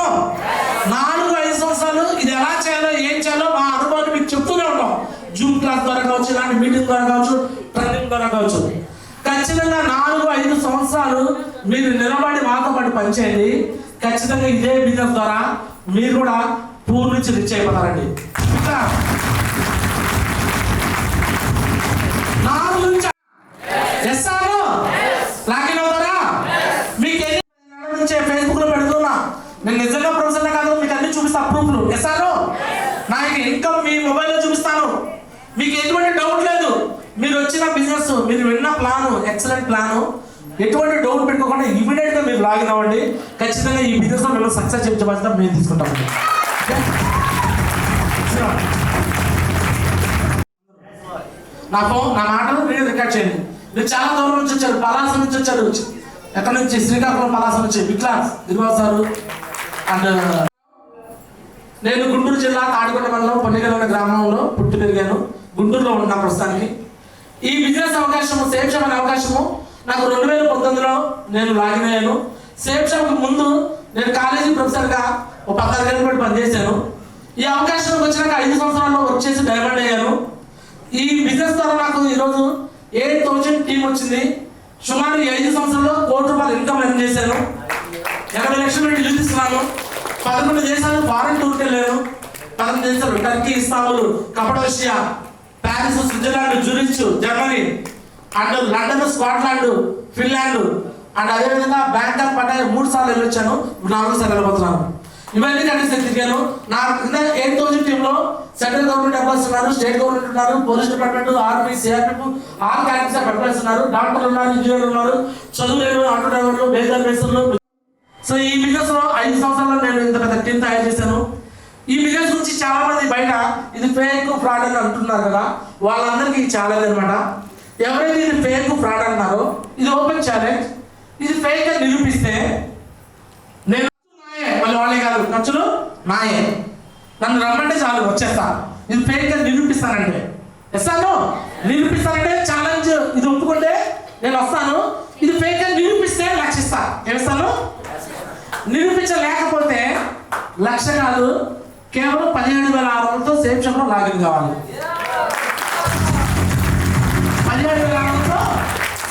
4-5 సంవత్సరాలు ఇది ఎలా చేయాలో ఏం చేయాలో మా అనుభవాన్ని మీకు చెప్తూనే ఉంటాం. జూమ్ క్లాస్ ద్వారా కావచ్చు, ఇలాంటి మీటింగ్ ద్వారా కావచ్చు, ట్రైనింగ్ ద్వారా కావచ్చు. ఖచ్చితంగా 4-5 సంవత్సరాలు మీరు నిలబడి మాతో పాటు పనిచేయండి. ఖచ్చితంగా ఇదే బిజినెస్ ద్వారా మీరు కూడా పూర్ నుంచి రిచ్ అయిపోతారండి. ఇంకా 4 నుంచి ఎస్ఆర్లో లాగిన్ అవుతారా? మీకు ఎన్ని ఫేస్బుక్ లో పెడుతున్నా, నేను నిజంగా ప్రొఫెసర్ కాదు, మీకు అన్ని చూపిస్తా ప్రూఫ్లు. ఎస్ఆర్లో నా ఇన్కమ్ మీ మొబైల్లో చూపిస్తాను. మీకు ఎటువంటి డౌట్ లేదు. మీరు వచ్చిన బిజినెస్, మీరు విన్న ప్లాను ఎక్సలెంట్ ప్లాను, ఎటువంటి డౌట్ పెట్టుకోకుండా ఇమీడియట్గా మీరు లాగిన్ అవ్వండి. ఖచ్చితంగా ఈ బిజినెస్లో మేము సక్సెస్ చెప్పే బాధ్యత మేము తీసుకుంటామండి. నా మాటలు మీరు రికార్డ్ చేయండి. మీరు చాలా దూరం నుంచి వచ్చారు, పలాస నుంచి వచ్చారు. ఎక్కడి నుంచి? శ్రీకాకుళం పలాస నుంచి బిట్లా దిగుబాబు సారు. అండ్ నేను గుంటూరు జిల్లా తాడికొండ మండలం పొన్నిగల గ్రామంలో పుట్టి పెరిగాను. గుంటూరులో ఉన్నాను ప్రస్తుతానికి. ఈ బిజినెస్ అవకాశము, సేఫ్ షాప్ అనే అవకాశము నాకు 2019లో నేను లాగిన్ అయ్యాను. సేఫ్ షాప్ ముందు నేను కాలేజీ ప్రొఫెసర్గా ఒక 16 ఏళ్ళ పాటు పనిచేశాను. ఈ అవకాశం వచ్చినాక 5 సంవత్సరాల్లో వచ్చేసి డైమండ్ అయ్యాను. ఈ బిజినెస్ ద్వారా నాకు ఈరోజు 8,000 టీం వచ్చింది. సుమారు 5 సంవత్సరాల్లో ₹1 కోటి ఇన్కమ్ ఎర్న్ చేశాను. 80 లక్షలు పెట్టి చూపిస్తున్నాను. 11 దేశాలు ఫారెన్ టూర్కి వెళ్ళాను. 11 దేశాలు Turkey, Istanbul, Cappadocia, Paris, Switzerland, Zurich, Germany, and London, Scotland, Finland, and అదేవిధంగా బ్యాంకాక్, పటాయ్ 3 సార్లు వెళ్ళొచ్చాను. 4 సార్లు వెళ్ళబోతున్నాను. ఇవన్నీ కండిషన్ తిరిగాను. నా కింద 8,000 టీంలో సెంట్రల్ గవర్నమెంట్ ఎంప్లాయీస్ ఉన్నారు, స్టేట్ గవర్నమెంట్ ఉన్నారు, police department, army, CRPF, all cadres of employees ఉన్నారు, డాక్టర్లు ఉన్నారు, ఇంజనీర్లు ఉన్నారు, చదువులేరు, ఆటో డ్రైవర్లు, బేజార్ మేసర్లు. సో ఈ బిజినెస్ లో 5 సంవత్సరాల్లో నేను ఇంత పెద్ద టీం తయారు చేశాను. ఈ బిజినెస్ గురించి చాలా మంది బయట ఇది ఫేక్, ఫ్రాడ్ అని అంటున్నారు కదా, వాళ్ళందరికీ ఛాలెంజ్ అనమాట. ఎవరైతే ఇది ఫేక్, ఫ్రాడ్ అన్నారో ఇది ఓపెన్ ఛాలెంజ్. ఇది ఫేక్ అని నిరూపిస్తే నేను మళ్ళీ వాళ్ళే కాదు, ఖర్చులు నాయే. నన్ను రమ్మంటే చాలు వచ్చేస్తా. ఇది ఫేక్ అని నిరూపిస్తానంటే వస్తాను, నిరూపిస్తానంటే ఛాలెంజ్. ఇది ఒప్పుకుంటే నేను వస్తాను. ఇది ఫేక్ అని నిరూపిస్తే లక్షిస్తా. ఏమిస్తాను? నిరూపించలేకపోతే లక్ష కాదు, కేవలం 17,600తో సేఫ్ షాప్లో లాగిన్ కావాలి. 17,600తో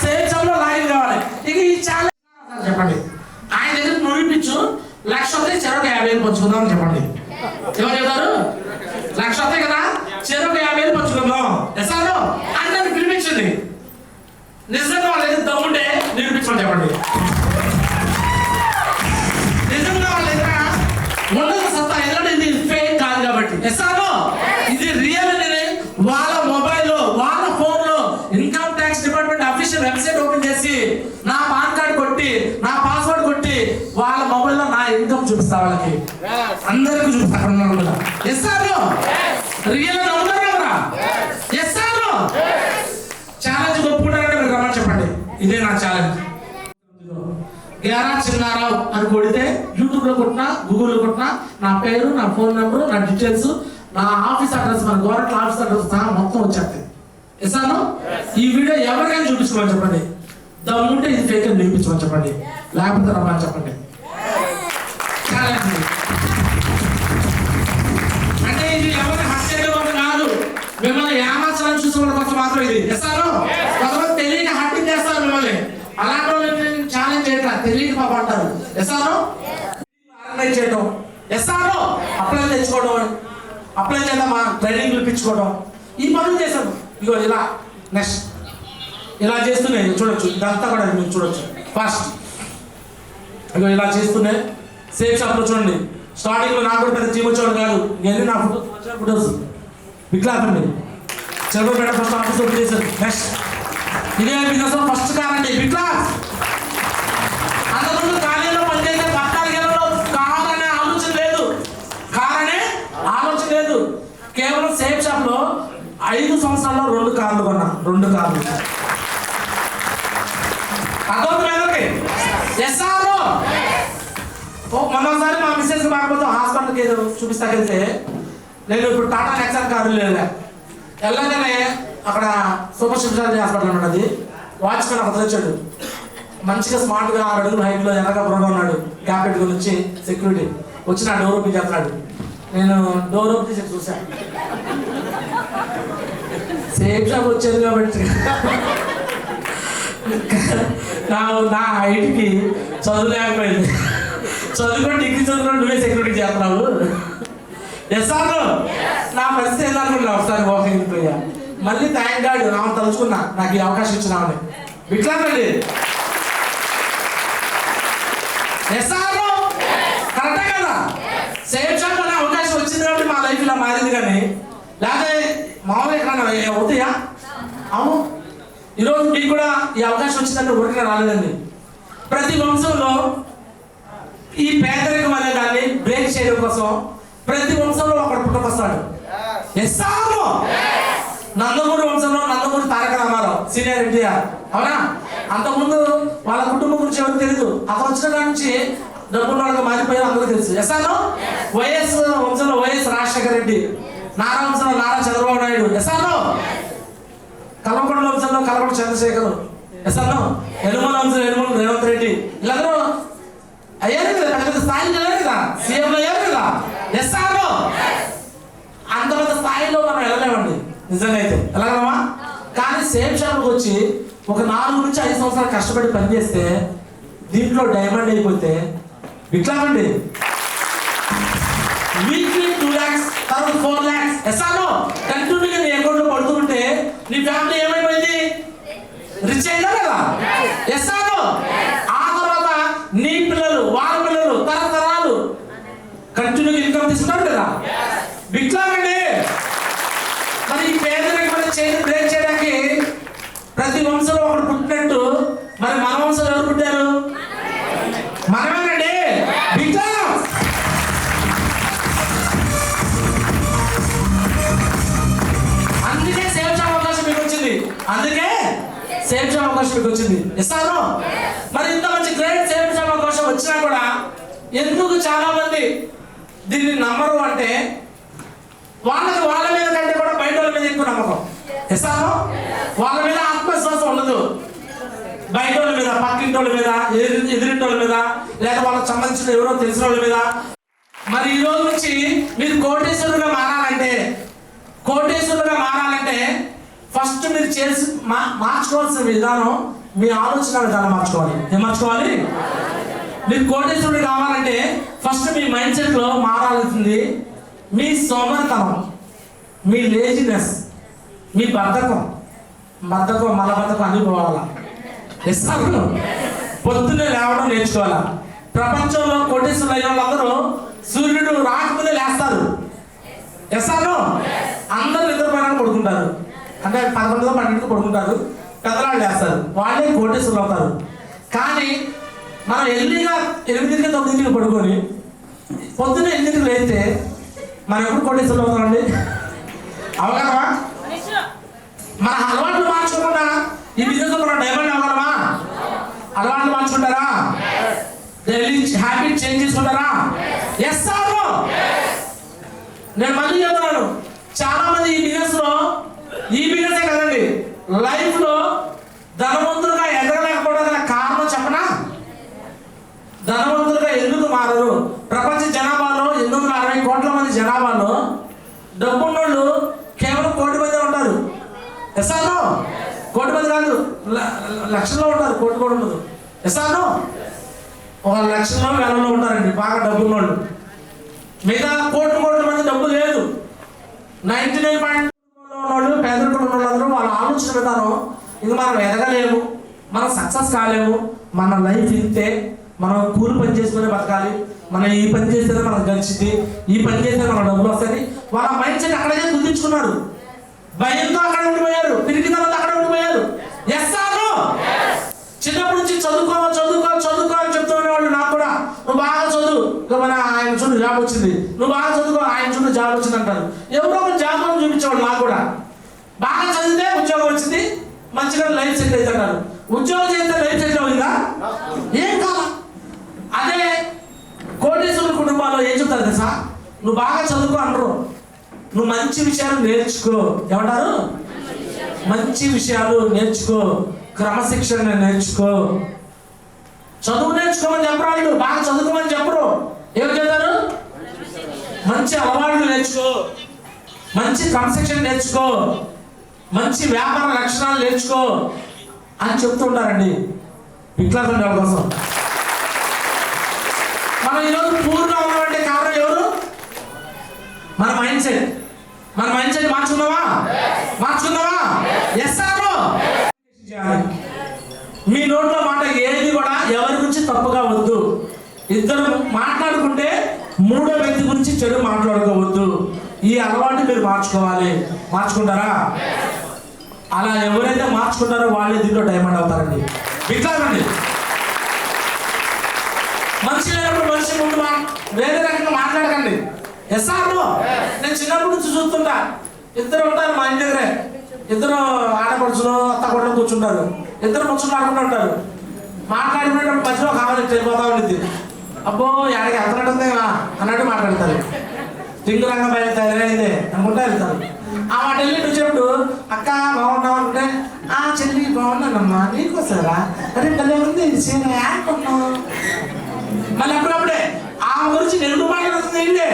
సేఫ్ షాప్లో లాగిన్ కావాలి. ఇక ఈ ఛాలెంజ్ చెప్పండి. ఆయన దగ్గర నిరూపించు, లక్ష వస్తే చెరకు 50,000 పంచుకుందాం చెప్పండి. ఎవరు చెప్తారు? లక్ష వస్తాయి కదా, చెరకు 50,000 పంచుకుందాం. ఎసాను అని నన్ను పిలిపించింది. నిజంగా వాళ్ళ దగ్గర దమ్ముంటే నిరూపించమని చెప్పండి. నిజంగా వాళ్ళ దగ్గర ఉండదు సత్తా, ఎందుకంటే ఇది ఫేక్ కాదు కాబట్టి. ఎసాను ఇది రియల్ అని వాళ్ళ మొబైల్లో, వాళ్ళ ఫోన్లో income tax department official website open చేసి నా పాన్ కార్డ్ కొట్టి, నా పాస్వర్డ్ కొట్టి వాళ్ళ మొబైల్లో నా ఇన్కమ్ చూపిస్తా. వాళ్ళకి అందరికీ చూపిస్తా. ఎస్ఆర్లో రియల్ నమ్ముతారు కదా. ఎస్ఆర్లో ఛాలెంజ్ ఒప్పుకుంటారంటే మీరు రమ్మని చెప్పండి. ఇదే నా ఛాలెంజ్. గ్యారా చిన్నారావు అని కొడితే యూట్యూబ్లో కొట్టినా, గూగుల్లో కొట్టినా నా పేరు, నా ఫోన్ నెంబరు, నా డీటెయిల్స్, నా ఆఫీస్ అడ్రస్, మన గవర్నమెంట్ ఆఫీస్ అడ్రస్ సహా మొత్తం వచ్చేస్తాయి. ఇస్తాను. ఈ వీడియో ఎవరికైనా చూపించుకోమని చెప్పండి. దమ్ముంటే ఇది ఫేక్ అని చూపించమని చెప్పండి, లేకపోతే రమ్మని చెప్పండి. అంటే ఇది ఎవరిని హత్య కాదు, మిమ్మల్ని ఏమాచారం చూసుకోవడం కోసం మాత్రం ఇది. ఇస్తాను. కొంతమంది తెలియక హత్య చేస్తారు మిమ్మల్ని. అలాంటి వాళ్ళని ఛాలెంజ్ చేయట్లా, తెలియక పాప అంటారు. ఎస్ఆర్ ఆర్గనైజ్ చేయడం, ఎస్ఆర్ అప్లై తెచ్చుకోవడం, అప్లై చేద్దామా, ట్రైనింగ్ పిలిపించుకోవడం, ఈ పనులు చేశాను. ఇగో ఇలా నెక్స్ట్ ఇలా చేస్తున్నాయి చూడొచ్చు. ఇదంతా కూడా మీరు చూడొచ్చు. ఫస్ట్ ఇగో ఇలా చేస్తున్నాయి. సేఫ్ షాప్లో చూడండి. స్టార్టింగ్లో నాకు కూడా పెద్ద టీం వచ్చేవాడు కాదు. ఇవన్నీ నా ఫోటోస్ విక్లాపండి. చంద్రపేట ఫస్ట్ ఆఫీస్ ఓపెన్ చేశారు. నెక్స్ట్ ఇదే బిజినెస్ ఫస్ట్ కారండి విక్లాప్. అంతకుముందు ఖాళీలో పనిచేసే 14 ఏళ్ళలో కారనే ఆలోచన లేదు, కారనే ఆలోచన లేదు. కేవలం సేఫ్ షాప్లో 5 సంవత్సరాల్లో 2 కార్లు కొన్నా. 2 కార్లు. అర్థమవుతుంది. ఎస్ఆర్ మొన్నసారి మా మిస్సెస్ కాకపోతే హాస్పిటల్కి ఏదో చూపిస్తాకెళ్తే, నేను ఇప్పుడు టాటా నెక్సాన్ కారు వెళ్ళగానే అక్కడ సూపర్ స్పెషాలిటీ హాస్పిటల్ అన్నమాట. అది వాచ్మెన్ అక్కడ వచ్చాడు. మంచిగా స్మార్ట్గా 6 అడుగులు హైట్లో ఎర్రగా బుర్రగా ఉన్నాడు. గ్యాప్ పెట్టుకుని వచ్చి సెక్యూరిటీ వచ్చి నా డోర్ ఓపెన్ చేస్తున్నాడు. నేను డోర్ ఓపెన్ చేసి చూశాను. సేఫ్ షాప్ వచ్చేది కాబట్టి నా హైట్కి చదువు లేకపోయింది. చదువుకొని డిగ్రీ చదువుకొని నువ్వే సెక్యూరిటీ చేస్తున్నావు. ఎస్ఆర్ నా పరిస్థితి ఏందనుకున్నా. ఒకసారి వాకింగ్ పోయా. మళ్ళీ థ్యాంక్ గాడ్ ఆమె తలుచుకున్నా, నాకు ఈ అవకాశం ఇచ్చినామని. విట్లాపండి. ఎస్ఆర్ కరెక్టే కదా. సేఫ్ షాప్ అనే అవకాశం వచ్చింది కాబట్టి మా లైఫ్ ఇలా మారింది. కానీ లేకపోతే మామూలుగా ఎక్కడన్నా అవుతాయా? అవును. ఈరోజు మీకు కూడా ఈ అవకాశం వచ్చిందంటే ఊరికే రాలేదండి. ప్రతి వంశంలో ఈ పేదరికం అనే దాన్ని బ్రేక్ చేయడం కోసం ప్రతి వంశంలో ఒకడు పుట్టుకొస్తాడు. ఎస్ఆర్ నందమూరి వంశంలో నందమూరి తారక రామారావు, సీనియర్ ఎన్టీఆర్, అవునా? అంతకుముందు వాళ్ళ కుటుంబం గురించి ఎవరికి తెలియదు. అతను వచ్చిన కాడి నుంచి డబ్బున్న వాళ్ళకి మారిపోయారు, అందరూ తెలుసు. ఎస్ఆర్ వైఎస్ వంశంలో వైఎస్ రాజశేఖర రెడ్డి, నారా వంశంలో నారా చంద్రబాబు నాయుడు, ఎస్ఆర్ కల్వకొండ వంశంలో కల్వకొండ చంద్రశేఖర్, ఎస్ఆర్ యనుమల వంశంలో యనుమల రేవంత్ రెడ్డి, వీళ్ళందరూ అయ్యారు కదా, పెద్ద పెద్ద స్థాయిలో అయ్యారు కదా, సీఎంలు అయ్యారు కదా. ఎస్ఆర్ అంత పెద్ద స్థాయిలో మనం వెళ్ళలేమండి నిజంగా అయితే, వెళ్ళగలమా? కానీ సేమ్ షాప్కి వచ్చి ఒక 4 నుంచి 5 సంవత్సరాలు కష్టపడి పనిచేస్తే దీంట్లో డైమండ్ అయిపోతే ఇట్లాగండి. వీక్లీ 2 lakhs, తర్వాత 4 lakhs ఎస్ఆర్ఓ కంటిన్యూగా నీ అకౌంట్లో పడుతూ ఉంటే నీ ఫ్యామిలీ ఏమైపోయింది? రిచ్ అయిందా కదా? ఎస్ఆర్ఓ ఆ తర్వాత నీ పిల్లలు, వాళ్ళ పిల్లలు, తరతరాలు కంటిన్యూగా ఇన్కమ్ తీసుకున్నారు కదా. బిట్లాగండి. మరి ఈ పేదరికమైన చేతి బ్రేక్ చేయడానికి ప్రతి వంశంలో ఒకడు పుట్టినట్టు మరి మన వంశంలో ఎవరు పుట్టారు? మనమేనండి. బిట్లా అందుకే సేవ్ చేయడం అవకాశం మీకు వచ్చింది. అందుకే సేవ్ చేయడం అవకాశం మీకు వచ్చింది. ఇస్తాను. మరి ఇంత మంచి గ్రేట్ సేవ్ చేయడం అవకాశం వచ్చినా కూడా ఎందుకు చాలా మంది దీన్ని నమ్మరు అంటే వాళ్ళకి వాళ్ళ మీద కంటే కూడా బయట వాళ్ళ మీద ఎక్కువ నమ్మకం. ఇస్తాను. వాళ్ళ మీద ఆత్మవిశ్వాసం ఉండదు. బయట వాళ్ళ మీద, పక్కింటి వాళ్ళ మీద, ఎదురింటి వాళ్ళ మీద, లేదా వాళ్ళకి సంబంధించిన ఎవరో తెలిసిన వాళ్ళ మీద. మరి ఈ రోజు నుంచి మీరు కోటేశ్వరుగా మారాలంటే ఫస్ట్ మీరు చేసి మార్చుకోవాల్సిన విధానం మీ ఆలోచన విధానం మార్చుకోవాలి. ఏం మార్చుకోవాలి? మీరు కోటేశ్వరుడు కావాలంటే ఫస్ట్ మీ మైండ్ సెట్ లో మారాల్సింది మీ సోమరితనం, మీ లేజినెస్, మీ బద్ధకం మలబద్ధకం అన్ని పోవాలా. ఇస్తాను. పొద్దున్నే లేవడం నేర్చుకోవాలా. ప్రపంచంలో కోటేశ్వరులు అయిన వాళ్ళందరూ సూర్యుడు రాకముందే లేస్తారు. ఎస్ఆర్ను అందరూ నిద్రపోయినా పడుకుంటారు. అంటే 11 12 పడుకుంటారు. పెద్దవాళ్ళు లేస్తారు. వాళ్ళే కోటేశ్వరులు అవుతారు. కానీ మనం ఎర్లీగా 8 9 పడుకొని పొద్దున్న 8 లేస్తే మనం ఎప్పుడు కోటేశ్వరులు అవుతామండి? అవగలమా? మన అలవాట్లు మార్చుకోకుండా ఈ బిజినెస్ మనం డైమండ్ అవ్వగలమా? అలవాట్లు మార్చుకుంటారా? డైలీ హ్యాబిట్ చేంజ్ చేసుకుంటారా? Yes sir. నేను మళ్ళీ చెప్తున్నాను, చాలా మంది ఈ బిజినెస్ కదండి లైఫ్ లో ధనవంతులుగా ఎదగలేకపోవడానికి కారణం చెప్పనా? ధనవంతులుగా ఎందుకు మారరు? ప్రపంచ జనాభాలో 860 కోట్ల మంది జనాభాలో డబ్బున్నోళ్ళు కేవలం 1 కోటి మంది ఉంటారు. ఎస్ఆర్ను 1 కోటి మంది కాదు, లక్షల్లో ఉంటారు. 1 కోటి కూడా ఉండదు. ఎస్ఆర్ను 1 లక్షల్లో వేలలో ఉంటారండి బాగా డబ్బున్నోళ్ళు. మిగతా 1 కోట్ల మంది డబ్బు లేదు. 99% ఉన్నోళ్ళు, పేదరికం ఉన్న వాళ్ళందరూ వాళ్ళ ఆలోచన విధానం ఇది మనం ఎదగలేము, మనం సక్సెస్ కాలేము, మన లైఫ్ ఇంతే, మనం కూలి పని చేసుకునే బతకాలి, మనం ఈ పని చేస్తేనే మనకు గడిచింది, ఈ పని చేస్తే మనకు డబ్బులు వస్తాయి. వాళ్ళ మైండ్ సెట్ అక్కడే కుదించుకున్నారు. భయంతో అక్కడ ఉండిపోయారు, పిరికితనంతో అక్కడ ఉండిపోయారు. Yes or no? చిన్నప్పటి నుంచి చదువుకో అని చెప్తూ ఉండేవాళ్ళు. నాకు కూడా నువ్వు బాగా చదువు, మన ఆయన చూడు జాబ్ వచ్చింది, నువ్వు బాగా చదువుకో ఆయన చూడు జాబ్ వచ్చింది అంటారు. ఎవరో ఒక జాబ్ చూపించేవాళ్ళు. నాకు కూడా బాగా చదివితే ఉద్యోగం వచ్చింది, మంచిగా లైఫ్ సెటిల్ అవుతున్నారు. ఉద్యోగం చేస్తే లైఫ్ సెటిల్ అవుతుందా? ఏం కాదా? అదే కోటేశ్వరుల కుటుంబాల్లో ఏం చెప్తారు తెలుసా? నువ్వు బాగా చదువుకో అనరు, నువ్వు మంచి విషయాలు నేర్చుకో. ఏమంటారు? మంచి విషయాలు నేర్చుకో, క్రమశిక్షణ నేర్చుకో. చదువు నేర్చుకోమని చెప్పరు వాళ్ళు, బాగా చదువుకోమని చెప్పరు. ఏమని చెప్తారు? మంచి అలవాట్లు నేర్చుకో, మంచి క్రమశిక్షణ నేర్చుకో, మంచి వ్యాపార లక్షణాలు నేర్చుకో అని చెప్తుంటారండి వికలాంగుల కోసం. మనం ఈరోజు పూర్గా ఉన్నామంటే కారణం ఎవరు? మన మైండ్ సెట్. మన మైండ్ సెట్ మార్చుకుందామా? Yes or no? మీ నోట్లో మాట ఏది కూడా ఎవరి గురించి తప్పుగా వద్దు. ఇద్దరు మాట్లాడుకుంటే 3వ వ్యక్తి గురించి చెడు మాట్లాడుకోవద్దు. ఈ అలవాటు మీరు మార్చుకోవాలి. మార్చుకుంటారా? అలా ఎవరైతే మార్చుకుంటారో వాళ్ళే దీంట్లో డైమండ్ అవుతారండి. వికలాంగులండి. మనిషి లేనప్పుడు మనిషి ముందు వేరే రకంగా మాట్లాడకండి. Yes or no? నేను చిన్నప్పటి నుంచి చూస్తుంటా, 2 ఉంటారు మా ఇంటి దగ్గరే, 2 ఆడపడుచులు అత్త కొడుకు కూర్చుంటారు. ఇద్దరు ముచ్చులాడుకుంటూ ఉంటారు. మాట్లాడినప్పుడు మధ్యలో కావాలి వెళ్ళిపోతా ఉండిద్ది. అబ్బో యాడికి వెళ్తున్నట్టుంది అన్నట్టు మాట్లాడతారు. రింగు రంగం బయట తయారైందే అనుకుంటా వెళ్తారు. ఆ మాట వెళ్ళి వచ్చేప్పుడు అక్క బాగున్నావు అంటే ఆ చెల్లి బాగున్నానమ్మా నీకోసారా అరే భలే ఉంది కొన్నావు. మళ్ళీ అప్పుడప్పుడే ఆ గురించి నెరుగు మాట్లాడుతుంది వెళ్ళే.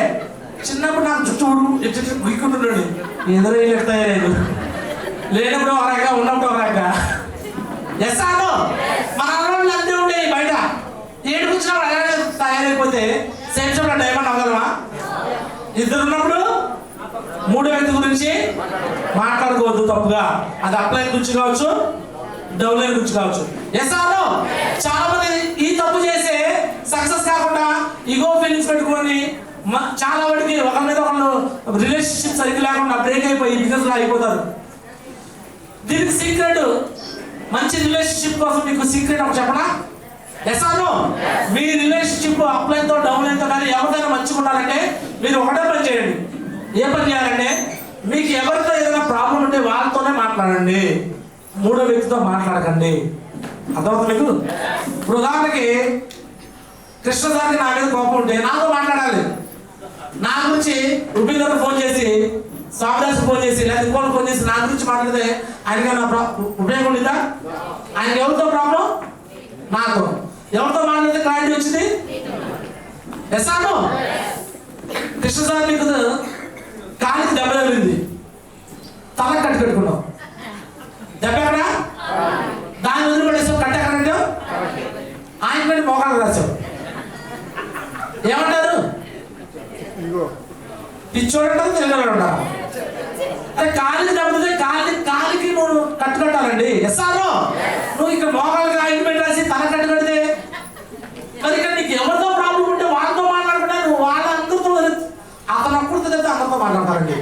చిన్నప్పుడు నాకు చుట్టూ గుయ్యుకుంటున్నాడు ఎదురు వెళ్ళి తయారయ్యాడు. లేనప్పుడు ఒక రకంగా ఉన్నప్పుడు ఒక రకంగా ఎస్ఆను మన అన్నోళ్ళు అంతే ఉండేవి బయట. ఏడుకు వచ్చినప్పుడు అలాగే తయారైపోతే సేమ్ డైమండ్ అవ్వగలమా? ఇద్దరు ఉన్నప్పుడు మూడో వ్యక్తి గురించి మాట్లాడుకోవద్దు తప్పుగా. అది అప్లైన్ గురించి కావచ్చు, డౌన్లైన్ గురించి కావచ్చు. ఎస్ఆను చాలా మంది ఈ తప్పు చేసి సక్సెస్ కాకుండా ఈగో ఫీలింగ్స్ పెట్టుకొని చాలా వాడికి ఒకరి మీద ఒకళ్ళు రిలేషన్షిప్ సరిగ్గా లేకుండా బ్రేక్ అయిపోయి బిజినెస్ లో అయిపోతారు. దీనికి సీక్రెట్, మంచి రిలేషన్షిప్ కోసం మీకు సీక్రెట్ ఒకటి చెప్పనా? ఎస్ఆను మీ రిలేషన్షిప్ అప్లైన్ తో డౌన్లైన్ తో కానీ ఎవరిదైనా మంచిగా ఉండాలంటే మీరు ఒకటే పని చేయండి. ఏ పని చేయాలంటే మీకు ఎవరితో ఏదైనా ప్రాబ్లం ఉంటే వాళ్ళతోనే మాట్లాడండి, మూడో వ్యక్తితో మాట్లాడకండి. అర్థమవుతుంది మీకు? ఇప్పుడు ఉదాహరణకి కృష్ణ సార్కి నా మీద కోపం ఉంటే నాతో మాట్లాడాలి. నా గురించి ఉపేందర్ ఫోన్ చేసి, స్వామిదాస్ ఫోన్ చేసి, లేదా ఇంకోటి ఫోన్ చేసి నా గురించి మాట్లాడితే ఆయనకి నా ఉపయోగం ఉండిద్దా? ఆయనకి ఎవరితో ప్రాబ్లం? నాతో. ఎవరితో మాట్లాడితే క్లారిటీ వచ్చింది? ఎస్ఆను కృష్ణ సార్ నీకు కాలికి దెబ్బ తగిలింది, తల కట్టుకున్నావు. దెబ్బ ఎక్కడ? దాన్ని వదిలిపడేసావు. కట్ట ఎక్కడంటే ఆయన పెట్టి మోకాలు రాసావు. ఏమంటారు? పిచ్చోడంటారు, తిరగలడా? అదే కాలికి దెబ్బతే కాలికి నువ్వు కట్టుకట్టాలండి. ఎస్ఆర్ఓ నువ్వు ఇక్కడ మోకాలకి ఆయన పెట్టి రాసి తల కట్టుకడితే మరి ఇక్కడ నీకు ఎవరితో ప్రాబ్లం ఉంటే వాళ్ళతో మాట్లాడుకుంటే నువ్వు వాళ్ళందరితో అతను అప్పుడు తెలిస్తే అందరితో మాట్లాడతారండి.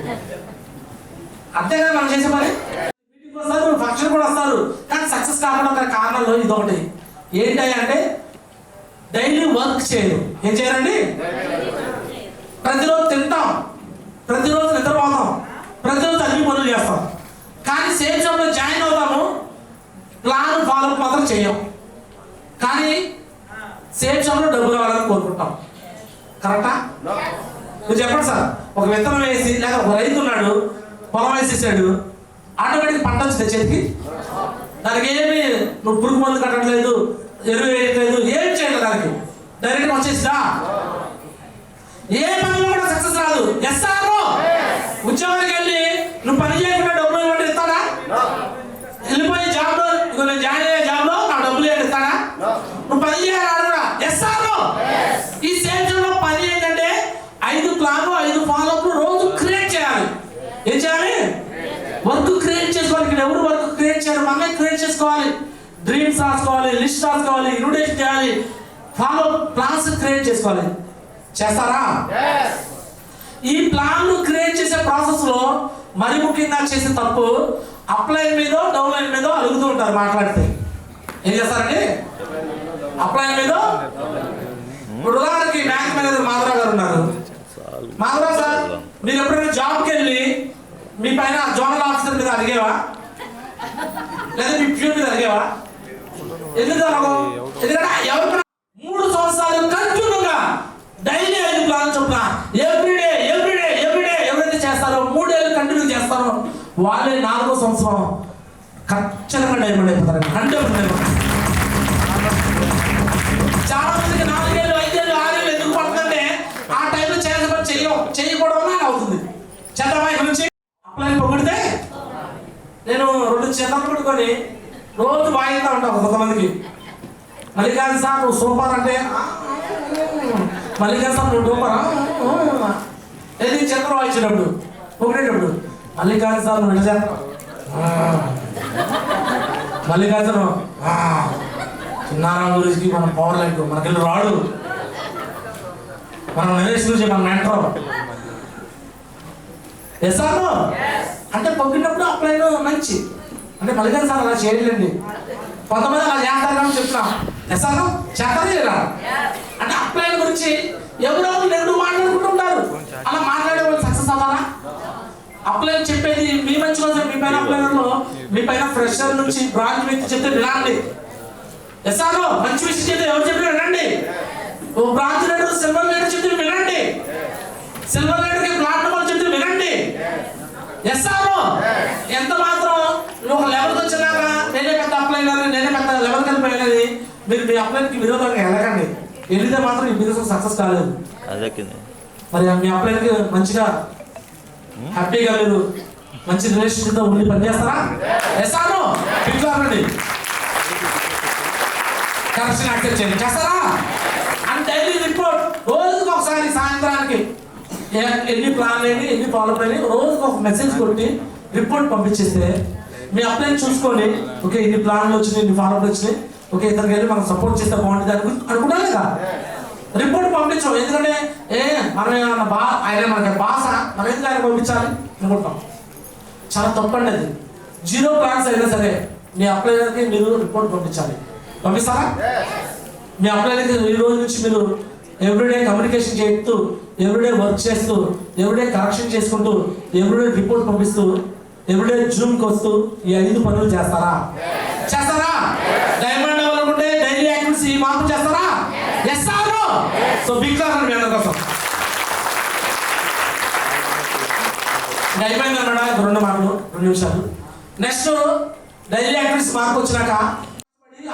అంతేగా మనం చేసే పని. మీటింగ్ వస్తారు, ఫంక్షన్ కూడా వస్తారు, కానీ సక్సెస్ కాకుండా ఒక కారణాలు ఇదొకటి. ఏంటి అంటే డైలీ వర్క్ చేయరు. ఏం చేయాలండి? ప్రతిరోజు తింటాం, ప్రతిరోజు నిద్రపోతాం, ప్రతిరోజు అన్ని పనులు చేస్తాం, కానీ సేమ్ జాబ్లో జాయిన్ అవుతాము, ప్లాన్ ఫాలో మాత్రం చేయం. కానీ సేమ్ జాబ్లో డబ్బులు రావాలని కోరుకుంటాం. కరెక్టా? మీరు చెప్పండి సార్. ఒక విత్తనం వేసి లేదా ఒక రైతు ఉన్నాడు, పొలం వేసేసాడు, ఆటోమేటిక్ పంట వచ్చింది చేతికి. దానికి ఏమి నువ్వు పురుగు మందు కట్టట్లేదు, ఎరువు వేయట్లేదు, ఏం చేయలేదు, దానికి డైరెక్ట్గా వచ్చేసిదా? ఏ పనిలో కూడా సక్సెస్ రాదు. ఎస్ఆర్ఓ ఉద్యోగానికి వెళ్ళి నువ్వు పని చేయకుండా డబ్బులు ఇవ్వండి ఇస్తాడా? వెళ్ళిపోయి జాబ్లో నేను జాయిన్ అయ్యే జాబ్లో నా డబ్బులు ఏంటి ఇస్తాడా? నువ్వు పని చేయాలి కూడా. ఎస్ఆర్ఓ ఈ సేమ్ జాబ్లో పని ఏంటంటే 5 ప్లాన్లు 5 ఫాలోఅప్లు రోజు క్రియేట్ చేయాలి. ఏం చేయాలి? వర్క్ క్రియేట్ చేసుకోవాలి. ఇక్కడ ఎవరు వర్క్ క్రియేట్ చేయాలి? మనమే క్రియేట్ చేసుకోవాలి. డ్రీమ్స్ రాసుకోవాలి, లిస్ట్ రాసుకోవాలి, ఇన్విటేషన్ చేయాలి, ఫాలో ప్లాన్స్ క్రియేట్ చేసుకోవాలి. చేస్తారా? ఈ ప్లాన్లు క్రియేట్ చేసే ప్రాసెస్ లో మరి ముఖ్యంగా చేసే తప్పు అప్లైన్ మీద డౌన్లైన్ మీద అడుగుతూ ఉంటారు. మాట్లాడితే ఏం చేస్తారండి? అప్లైన్ మీద. ఇప్పుడు ఉదాహరణకి బ్యాంక్ మేనేజర్ మాధవరావు గారు ఉన్నారు. మాధవరావు సార్, మీరు ఎప్పుడైనా జాబ్కి వెళ్ళి మీ పైన జోనల్ ఆఫీసర్ మీద అడిగేవా, లేదా మీ ప్యూన్ మీద అడిగేవా? ఎందుకు అనగో? ఎందుకంటే ఎవరు 3 సంవత్సరాలు కంటిన్యూగా డైలీ 5 ప్లాన్లు చొప్పున ఎవ్రీడే ఎవరైతే చేస్తారో 3 ఏళ్ళు కంటిన్యూ చేస్తారో వాళ్ళే 4వ సంవత్సరం ఖచ్చితంగా డైమండ్ అయిపోతారు. 100%. చాలా మందికి 4 ఏళ్ళు 5 ఏళ్ళు 6 ఏళ్ళు ఎందుకు పడుతుందంటే ఆ టైంలో చేయాల్సిన పని చేయకపోవడం వల్ల అవుతుంది. చంద్రబాబు గురించి అప్లైన్ పొగిడితే నేను 2 చేతలు పట్టుకొని రోజు వాయిదా ఉంటాను కొంతమందికి. మల్లికార్జున సార్ నువ్వు సూపర్ అంటే, మల్లికార్జున సార్ నువ్వు సూపరా? ఏది చంద్ర వాయించినప్పుడు పొగిడేటప్పుడు మల్లికార్జున సార్ నువ్వు నిజా, మల్లికార్జున చిన్నారావు గురించి మనం పవర్ లైక్ మనకెళ్ళి రాడు, మనం నరేష్ గురించి మన మెంటర్. ఎస్ఆర్ఓ అంటే పొగిడినప్పుడు అప్లైన్ మంచి అంటే మల్లికార్జున సార్ అలా చేయలేండి. కొంతమంది అలా చేస్తారు కానీ చెప్తున్నాం. ఎస్ఆర్ఓ చేస్తారా అంటే అప్లైన్ గురించి ఎవరో నెగిటివ్ మాట్లాడుకుంటూ ఉంటారు. అలా మాట్లాడే వాళ్ళు సక్సెస్ అవ్వాలా? అప్లైన్ చెప్పేది మీ మంచి కోసం, మీ పైన అప్లైనర్లో మీ పైన ఫ్రెషర్ నుంచి బ్రాంచ్ వ్యక్తి చెప్తే వినండి. ఎస్ఆర్ఓ మంచి విషయం చెప్తే ఎవరు చెప్పి వినండి. ఓ బ్రాంచ్ లీడర్ సిల్వర్ లీడర్ చెప్తే వినండి. సిల్వర్ లీడర్కి ప్లాటినం చెప్తే వినండి. ఎస్ఆర్ఓ ఎంత మాత్రం ఒక లెవెల్కి వచ్చినాక నేనే పెద్ద అప్లై నేనే పెద్ద లెవెల్కి వెళ్ళిపోయినది మీరు మీ అప్లైకి విరోధంగా వెళ్ళకండి. వెళితే మాత్రం ఈ బిజినెస్ సక్సెస్ కాలేదు. మరి మీ అప్లైకి మంచిగా హ్యాపీగా మీరు మంచి రిలేషన్షిప్తో ఉండి పనిచేస్తారా? ఎస్ఆర్ఓ పిలుచుకోరండి, కరెక్షన్ యాక్సెప్ట్ చేయండి, చేస్తారా? అండ్ డైలీ రిపోర్ట్ రోజుకి ఒకసారి సాయంత్రానికి ఎన్ని ప్లాన్లు అయినాయి, ఎన్ని ఫాలో అయినాయి, రోజుకి ఒక మెసేజ్ కొట్టి రిపోర్ట్ పంపించేస్తే మీ అప్లై చూసుకొని ఓకే ఇన్ని ప్లాన్లు వచ్చినాయి, ఇన్ని ఫాలో వచ్చినాయి, ఓకే ఇతనికి వెళ్ళి మనం సపోర్ట్ చేస్తే బాగుంటుంది అనుకుంటాం కదా. రిపోర్ట్ పంపించాం ఎందుకంటే మనం ఏమన్నా ఆయన మనకి బాస మనం ఎందుకు ఆయన పంపించాలి అనుకుంటాం. చాలా తప్పండి అది. 0 ప్లాన్స్ అయినా సరే మీ అప్లైకి మీరు రిపోర్ట్ పంపించాలి. పంపిస్తారా? మీ అప్లైకి ఈ రోజు నుంచి మీరు ఎవ్రీడే కమ్యూనికేషన్ చేస్తూ, ఎవ్రీడే వర్క్ చేస్తూ, ఎవ్రీడే కరెక్షన్ చేసుకుంటూ, ఎవ్రీడే రిపోర్ట్ పంపిస్తూ, ఎవ్రీడే జూమ్కి వస్తూ ఈ 5 పనులు చేస్తారా? చేస్తారా? డైమండ్ అవ్వాలనుకుంటే డైలీ యాక్టివిటీస్ ఈ మార్పు చేస్తారా? చేస్తారు. సో బిగ్ క్లాస్ మీ అందరి కోసం అయిపోయింది అన్నాడా? 2 మాటలు 2 నిమిషాలు. నెక్స్ట్ డైలీ యాక్టివిటీస్ మార్పు వచ్చినాక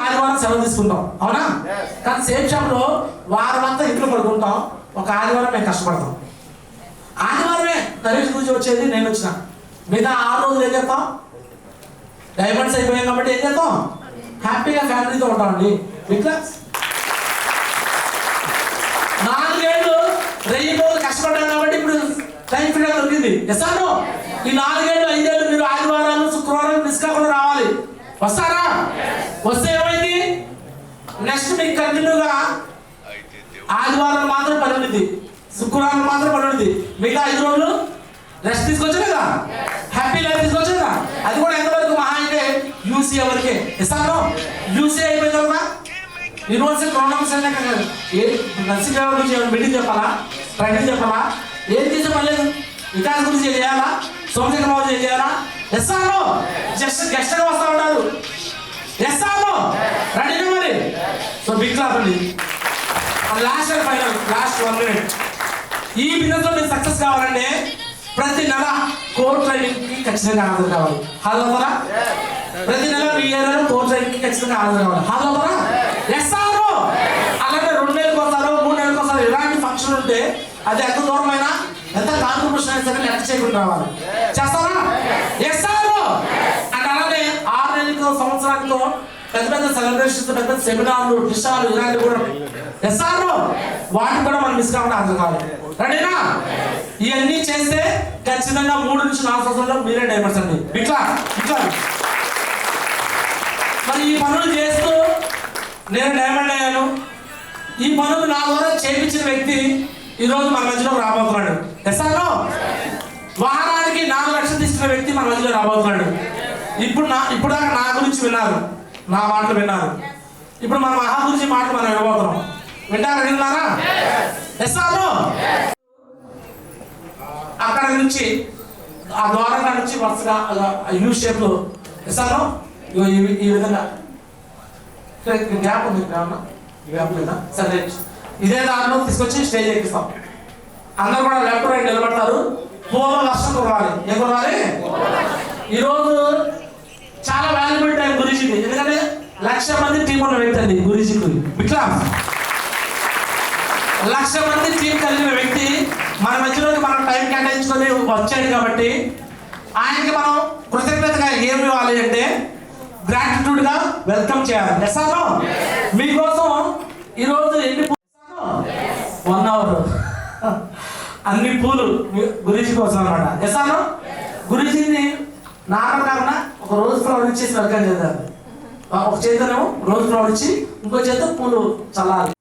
ఆదివారం సెలవు తీసుకుంటాం, అవునా? కానీ సేమ్ షాప్ లో వారం అంతా ఇంట్లో పడుకుంటాం, ఒక ఆదివారం మేము కష్టపడతాం. ఆదివారమే నరేష్ గురించి వచ్చేది, నేను వచ్చిన మిగతా 6 రోజులు ఏం చేస్తాం? డైమండ్స్ అయిపోయాం కాబట్టి ఏం చేస్తాం? హ్యాపీగా ఫ్యామిలీతో ఉంటామండి. బికాస్ 4 ఏళ్ళు 1000 రోజులు కష్టపడ్డాం కాబట్టి ఇప్పుడు టైం ఫ్రీగా దొరికింది. ఎస్ఆర్ఓ ఈ 4 ఏళ్ళు 5 ఏళ్ళు మీరు ఆదివారాలు శుక్రవారం మిస్ కాకుండా రావాలి. వస్తారా? వస్తే ఏమైంది? నెక్స్ట్ మీకు కంటిన్యూగా ఆదివారం మాత్రం పని ఉంది, శుక్రవారం మాత్రం పని ఉంది, మిగతా 5 రోజులు రెస్ట్ తీసుకొచ్చు కదా, హ్యాపీ లైఫ్ తీసుకొచ్చు కదా. అది కూడా ఎంతవరకు మహా అయితే యూసీ వరకే. ఇస్తాను యూసీ అయిపోయిన తర్వాత యూనివర్సిటీ ప్రోగ్రామ్స్ నర్సింగ్ గురించి మీటింగ్ చెప్పాలా, ట్రైనింగ్ చెప్పాలా, ఏం చేసే పని లేదు. వికాస్ గురించి చేయాలా, సోమశేఖర్ బాబు చేయాలా? ఎస్ఆర్ఓ జస్ట్ గెస్ట్గా వస్తూ ఉంటారు. ఎస్ఆర్ఓ రెడీగా మరి. సో బిగ్ క్లాస్ అండి. Last and final last 1 minute. ఈ బిజినెస్ లో మీరు సక్సెస్ కావాలంటే ప్రతి నెల కోర్ ట్రైనింగ్ కి ఖచ్చితంగా హాజరు కావాలి. హాజరు అవుతారా? ప్రతి నెల మీ ఏరియాలో కోర్ ట్రైనింగ్ కి ఖచ్చితంగా హాజరు కావాలి. హాజరు అవుతారా? ఎస్ఆర్ఓ అలాగే 2 నెలలకు వస్తారో 3 నెలలకు వస్తారో ఇలాంటి ఫంక్షన్ ఉంటే అది ఎంత దూరమైనా ఎంత కాంట్రిబ్యూషన్ అయినా సరే లెక్క చేయకుండా రావాలి. చేస్తారా? ఎస్ఆర్ఓ అండ్ అలాగే 6 నెలలకో సంవత్సరానికో పెద్ద పెద్ద సెలబ్రేషన్స్, పెద్ద పెద్ద సెమినార్లు, విషయాలు ఇలాంటివి కూడా ఎస్ఆర్ఓ వాటికి కూడా మనం మిస్ కాకుండా హాజరు కావాలి. రెడీనా? ఇవన్నీ చేస్తే ఖచ్చితంగా 3 నుంచి 4 సంవత్సరాల్లో మీరే డైవర్స్ అండి. ఇట్లా ఇట్లా మరి ఈ పనులు చేస్తూ నేను డైమండ్ అయ్యాను. ఈ పనులు నా ద్వారా చేయించిన వ్యక్తి ఈరోజు మన మధ్యలో రాబోతున్నాడు. ఎస్ఆర్ఓ వారానికి 4 లక్షలు తీసుకున్న వ్యక్తి మన మధ్యలో రాబోతున్నాడు. ఇప్పుడు దాకా నా గురించి విన్నారు, నా మాటలు విన్నారు. ఇప్పుడు మన మహా గురించి మాటలు మనం వినబోతున్నాం. వింటారా? ఎస్ఆర్ఓ అక్కడ నుంచి ఆ ద్వారంగా నుంచి వరుసగా యూ షేప్ లో ఎస్ఆర్ఓ ఈ విధంగా గ్యాప్ ఉంది, గ్యాప్ లేదా? సరే ఇదే దారిలో తీసుకొచ్చి స్టేజ్ ఎక్కిస్తాం. అందరూ కూడా లెఫ్ట్ రైట్ నిలబడతారు. పూల వర్షం కురవాలి. ఏం కురవాలి? ఈరోజు చాలా వాల్యుబుల్ టైం గురించింది. ఎందుకంటే 1,00,000 మంది టీం ఉన్న వ్యక్తి అండి గురించి. ఇట్లా 1,00,000 మంది టీం కలిగిన వ్యక్తి మన మధ్యలోకి మనం టైం కేటాయించుకొని వచ్చాడు కాబట్టి ఆయనకి మనం కృతజ్ఞతగా ఏమి ఇవ్వాలి అంటే గ్రాటిట్యూడ్ గా వెల్కమ్ చేయాలి. ఎస్ఆర్ఓ మీకోసం ఈరోజు ఎన్ని 1 hour అన్ని పూలు గురించి కోసం అనమాట. ఎస్ఆర్ఓ గురించిని నాన్న కాకుండా ఒక రోజు ఫ్లవర్ ఇచ్చేసి వెల్కమ్ చేద్దాం. ఒక చేతనేమో రోజు ఫ్లవర్ ఇచ్చి ఇంకో చేత పూలు చల్లాలి.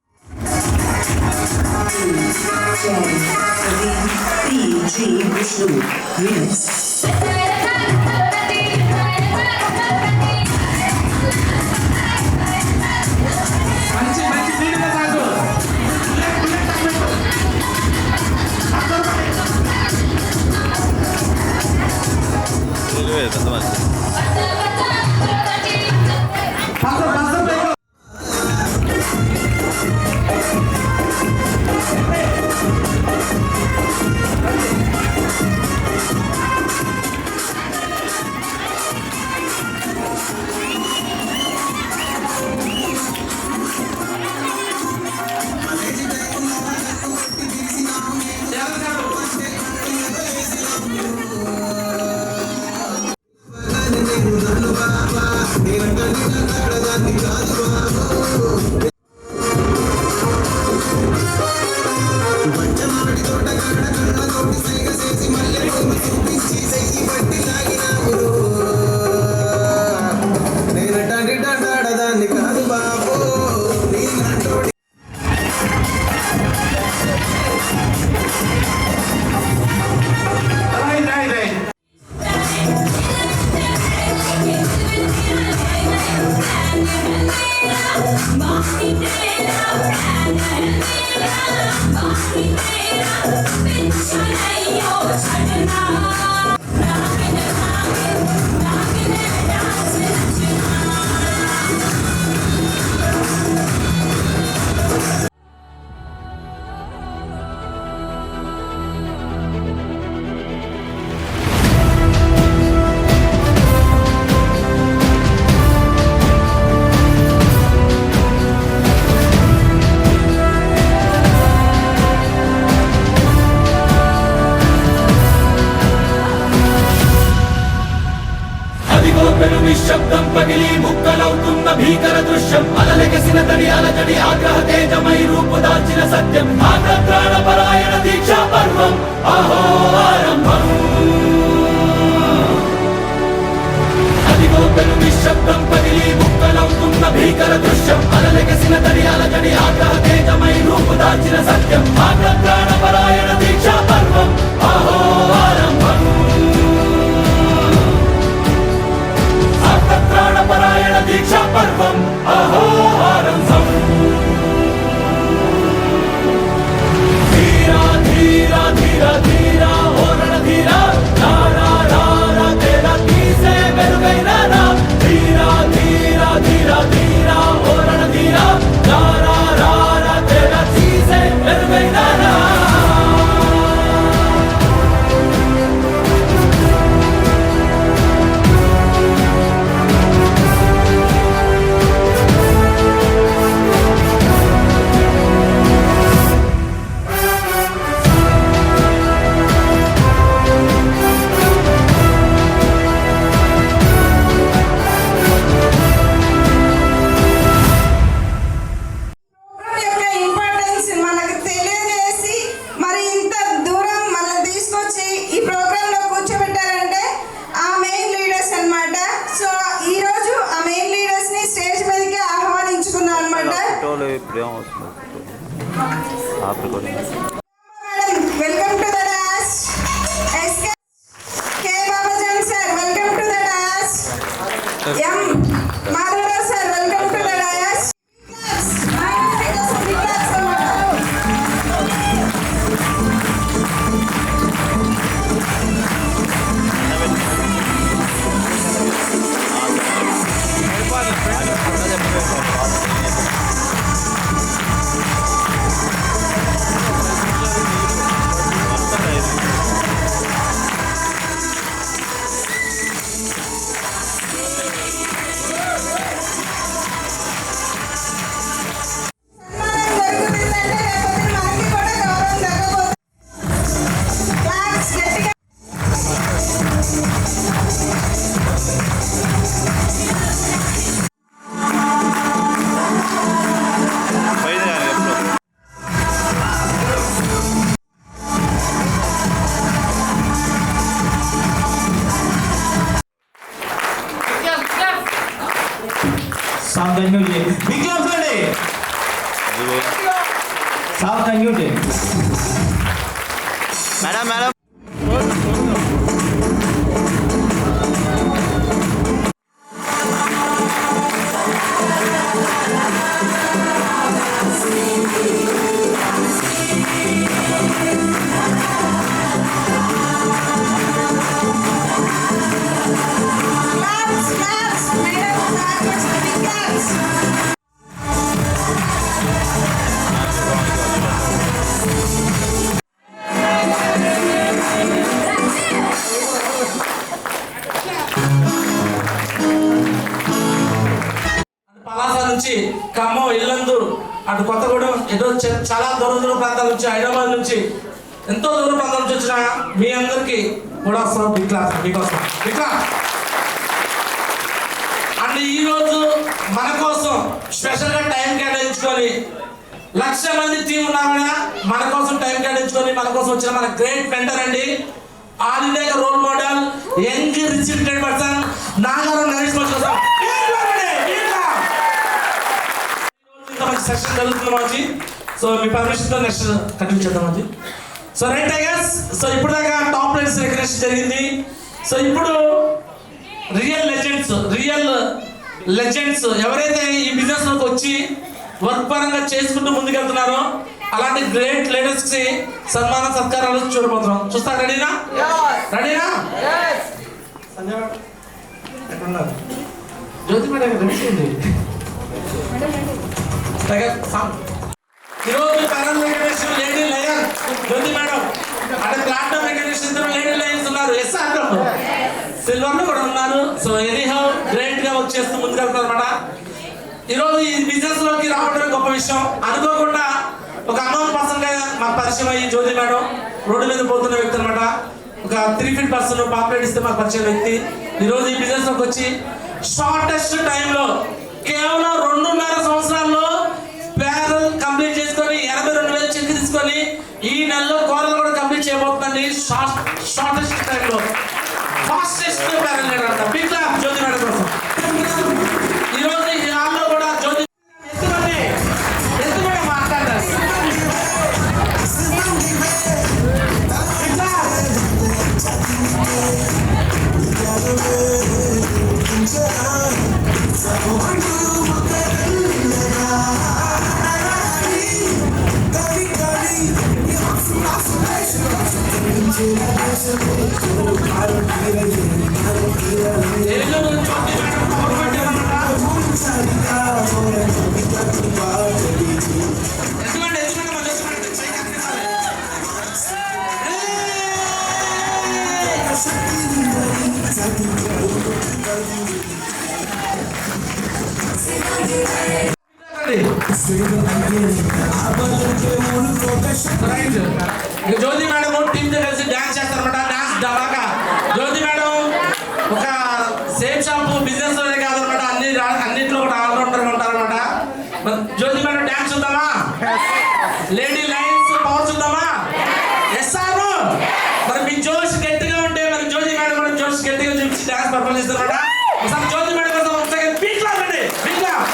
మంచి మంచి తీరిక కాదు. పెద్ద నిశ్శబ్దం పగిలి ముక్కలవుతున్న భీకర దృశ్యం అలలెగసిన తడి అలజడి ఆగ్రహ తేజమై రూపుదాల్చిన సత్యం ఆగ్రహప్రాణపరాయణ దీక్షా పర్వం అహో ఆరంభం అదిగో పెను నిశ్శబ్దం పగిలి ముక్కలవుతున్న భీకర దృశ్యం అలలెగసిన తడి అలజడి ఆగ్రహ తేజమై రూపుదాల్చిన సత్యం ఆగ్రహప్రాణపరాయణ దీక్షా పర్వం అహో ఆరంభం ప్రాణపరాయణ దీక్షా పర్వం అహోహారంభం ధీరా ధీరా ధీరా ధీరా ఓరణ ధీరా రారా రారా తేరా తీసే వెలుగైన రా ధీరా ధీరా ధీరా ధీరా ఓరణ ధీరా రారా రారా తేరా తీసే వెలుగైన రా Welcome to the dance. K. Babajan sir, welcome to the dance. M. Madhura sir, welcome to the dance. Sound the music. Big claps for it. Sound the music. Madam. నుంచి ఖమ్మం, ఇల్లందూరు, అటు కొత్తగూడెం, ఏదో చాలా దూర ప్రాంతాల నుంచి, హైదరాబాద్ నుంచి, ఎంతో దూర ప్రాంతాల నుంచి వచ్చిన మీ అందరికీ కూడా వస్తాం. బిగ్ క్లాస్ మీకోసం. Big class. అండ్ ఈరోజు మన కోసం స్పెషల్గా టైం కేటాయించుకొని 1,00,000 మంది టీం ఉన్నా కూడా మన కోసం టైం కేటాయించుకొని మన కోసం వచ్చిన మన గ్రేట్ మెంటర్ అండి, all India role model, young rich person Nagaram Naresh కోసం సెషన్ జరుగుతుంది మాజీ. సో మీ పర్మిషన్తో నెక్స్ట్ కంటిన్యూ చేద్దాం మాజీ. So right tigers. సో ఇప్పుడు దాకా టాప్ లైన్స్ రికగ్నిషన్ జరిగింది. సో ఇప్పుడు రియల్ లెజెండ్స్ ఎవరైతే ఈ బిజినెస్ లోకి వచ్చి వర్క్ పరంగా చేసుకుంటూ ముందుకెళ్తున్నారు. అలాంటి గ్రేట్ లీడర్స్ కి సన్మాన సత్కారాలు చూడబోతున్నాం. చూస్తా రెడీనా? రెడీనా? సంజయ్ మేడం ఎక్కడున్నారు? జ్యోతి మేడం రెడీ. ఈరోజు కరణ్ వెంకటేశ్వర లేడీ లయన్ జ్యోతి మేడం అంటే ప్లాటినం వెంకటేశ్వర ఇద్దరు లేడీ లయన్స్ ఉన్నారు. ఎస్ఆర్ సిల్వర్ కూడా ఉన్నారు. సో ఎనీహౌ గ్రేట్ గా వర్క్ చేస్తూ ముందుకెళ్తారు అన్నమాట. ఈరోజు ఈ బిజినెస్ లోకి రావడం గొప్ప విషయం. అనుకోకుండా ఒక అన్నోన్ పర్సన్ గా మాకు పరిచయం అయ్యి జ్యోతి మేడం రోడ్డు మీద పోతున్న వ్యక్తి అనమాట. ఒక 3 feet పర్సన్ పాపులేట్ ఇస్తే మాకు పరిచయం వ్యక్తి ఈరోజు ఈ బిజినెస్ లోకి వచ్చి షార్టెస్ట్ టైంలో కేవలం 2.5 సంవత్సరాల్లో ప్యారల్ కంప్లీట్ చేసుకొని 82,000 చెక్ తీసుకొని ఈ నెలలో కోరలు కూడా కంప్లీట్ చేయబోతుందండి. షార్టెస్ట్ టైంలో ఫాస్టెస్ట్ ప్యారల్ లీడర్ అంట. బిగ్ క్లాప్ జ్యోతి మేడం కోసం. ఈరోజు ఈ హాల్లో కూడా జ్యోతి ఎత్తుకొని మాట్లాడారు. జ్యోతి మేడం టీమ్ తో కలిసి డాన్స్ చేస్తారన్నమాట. డాన్స్ డబాకా. జ్యోతి మేడం ఒక సేమ్ షాప్ బిజినెస్ లోనే కాదనమాట, అన్నింటిలో కూడా ఆల్రౌండర్ ఉంటారన్నమాట. జ్యోతి మేడం డాన్స్ చూద్దామా? లేడీ లైన్స్ పవర్ చూద్దామా? ఎస్ఆర్ మరి మీ జోష్ గట్టిగా ఉంటే మరి జ్యోతి మేడం కూడా జోష్ గట్టిగా చూపించి డాన్స్ పర్ఫార్మ్ చేస్తారన్నమాట. ఒకసారి జ్యోతి మేడం కోసం ఒకసారి బిగ్ క్లాప్ అండి. Big clap.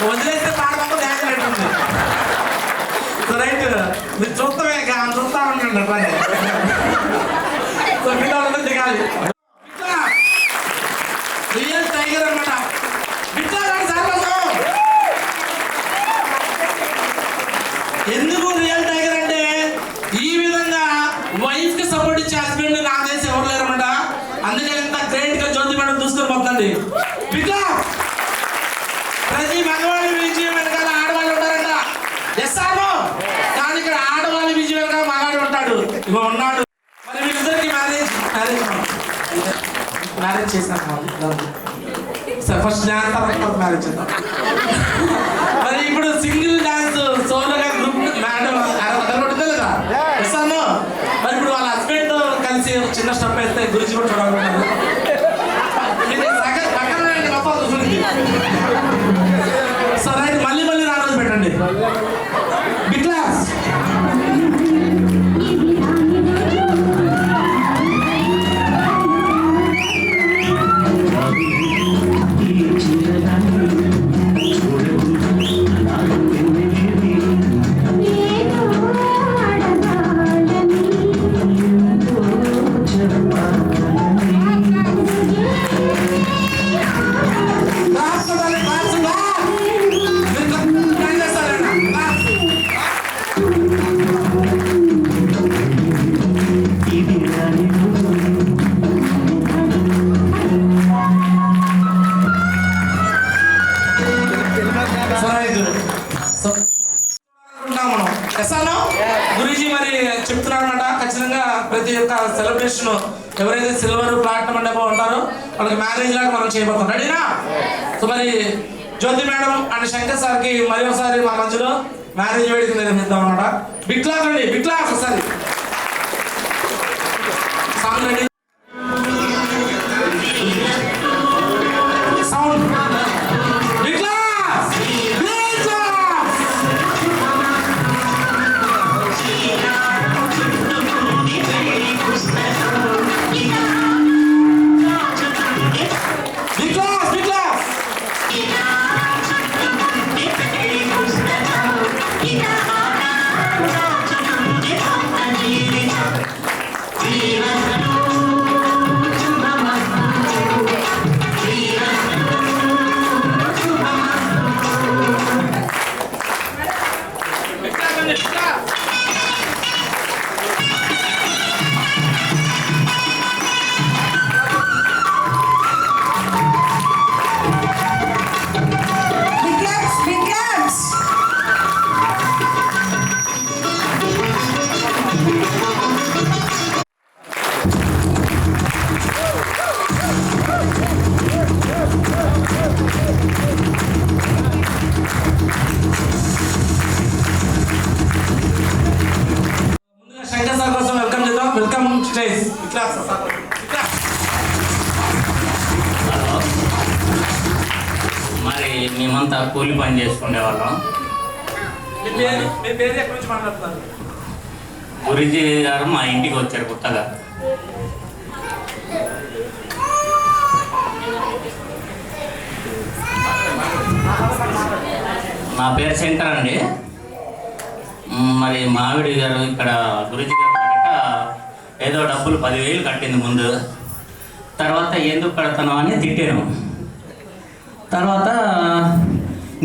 వదిలేస్తే పాడకుండా డ్యాన్స్ పెట్టుకుంది. రైట్ మీరు చూస్తామే చూస్తా ఉండండి పని. సో పిల్లలు దిగాలి. రియల్ టైగర్ అనమాట. ఎందుకు రియల్ టైగర్ అంటే ఈ విధంగా వైఫ్ కి సపోర్ట్ ఇచ్చే హస్బెండ్ నా దేశం ఎవరు లేరన్నమాట. అందుకే ఇంత గ్రేట్ గా జ్యోతి మేడం చూసుకొని పోతుంది. ప్రతి మగవాళ్ళ విజయం వెనకాల ఆడవాళ్ళు ఉంటారంట. ఎస్ఆర్ కానీ ఇక్కడ ఆడవాళ్ళ విజయం వెనకాల మగాడు ఉంటాడు. ఇగో ఉన్నాడు. మరి వీళ్ళిద్దరికి మ్యారేజ్ చేసినాక సార్ ఫస్ట్ డాన్స్ తర్వాత మ్యారేజ్ చేద్దాం. మరి ఇప్పుడు సింగిల్ డాన్స్ సోలోగా గ్రూప్ మేడం ఉంటుంది కదా ఎస్ఆర్. మరి ఇప్పుడు వాళ్ళ హస్బెండ్ కలిసి చిన్న స్టెప్ వేస్తే గురించి కూడా చూడాలనుకుంటున్నారు. సరే అయితే మళ్ళీ రారోజు పెట్టండి. Big class. నేను చెప్తున్నాను అనమాట. ఖచ్చితంగా ప్రతి ఒక్క సెలబ్రేషన్ ఎవరైతే సిల్వర్ ప్లాటినం అంటే ఉంటారో వాళ్ళకి మ్యారేజ్ లాగా మనం చేయబోతాం. రెడీనా? సో మరి జ్యోతి మేడం అండ్ శంకర్ సార్కి మరి ఒకసారి మా మధ్యలో మ్యారేజ్ వేడుక నిర్వహిద్దాం అనమాట. బిగ్ క్లాస్ అండి, బిగ్ క్లాస్ ఒకసారి. Song ready, sound, big class, big class. Big class, big class. Big class అండి, big class. Big claps, big claps. ముందుగా శంకర్ సార్ కోసం వెల్కమ్ చేద్దాం. Welcome stage. Big class sir, big class. మరి మేమంతా కూలి పని చేసుకునే వాళ్ళం. మీ పేరు ఎక్కడి నుంచి మాట్లాడుతున్నారు? గురుజీ గారు మా ఇంటికి వచ్చారు కొత్తగా. నా పేరు శంకర్ అండి. మరి మావిడి గారు ఇక్కడ గురుజీ గారు కనుక ఏదో డబ్బులు 10,000 కట్టింది ముందు. తర్వాత ఎందుకు కడతాను అని తిట్టాను. తర్వాత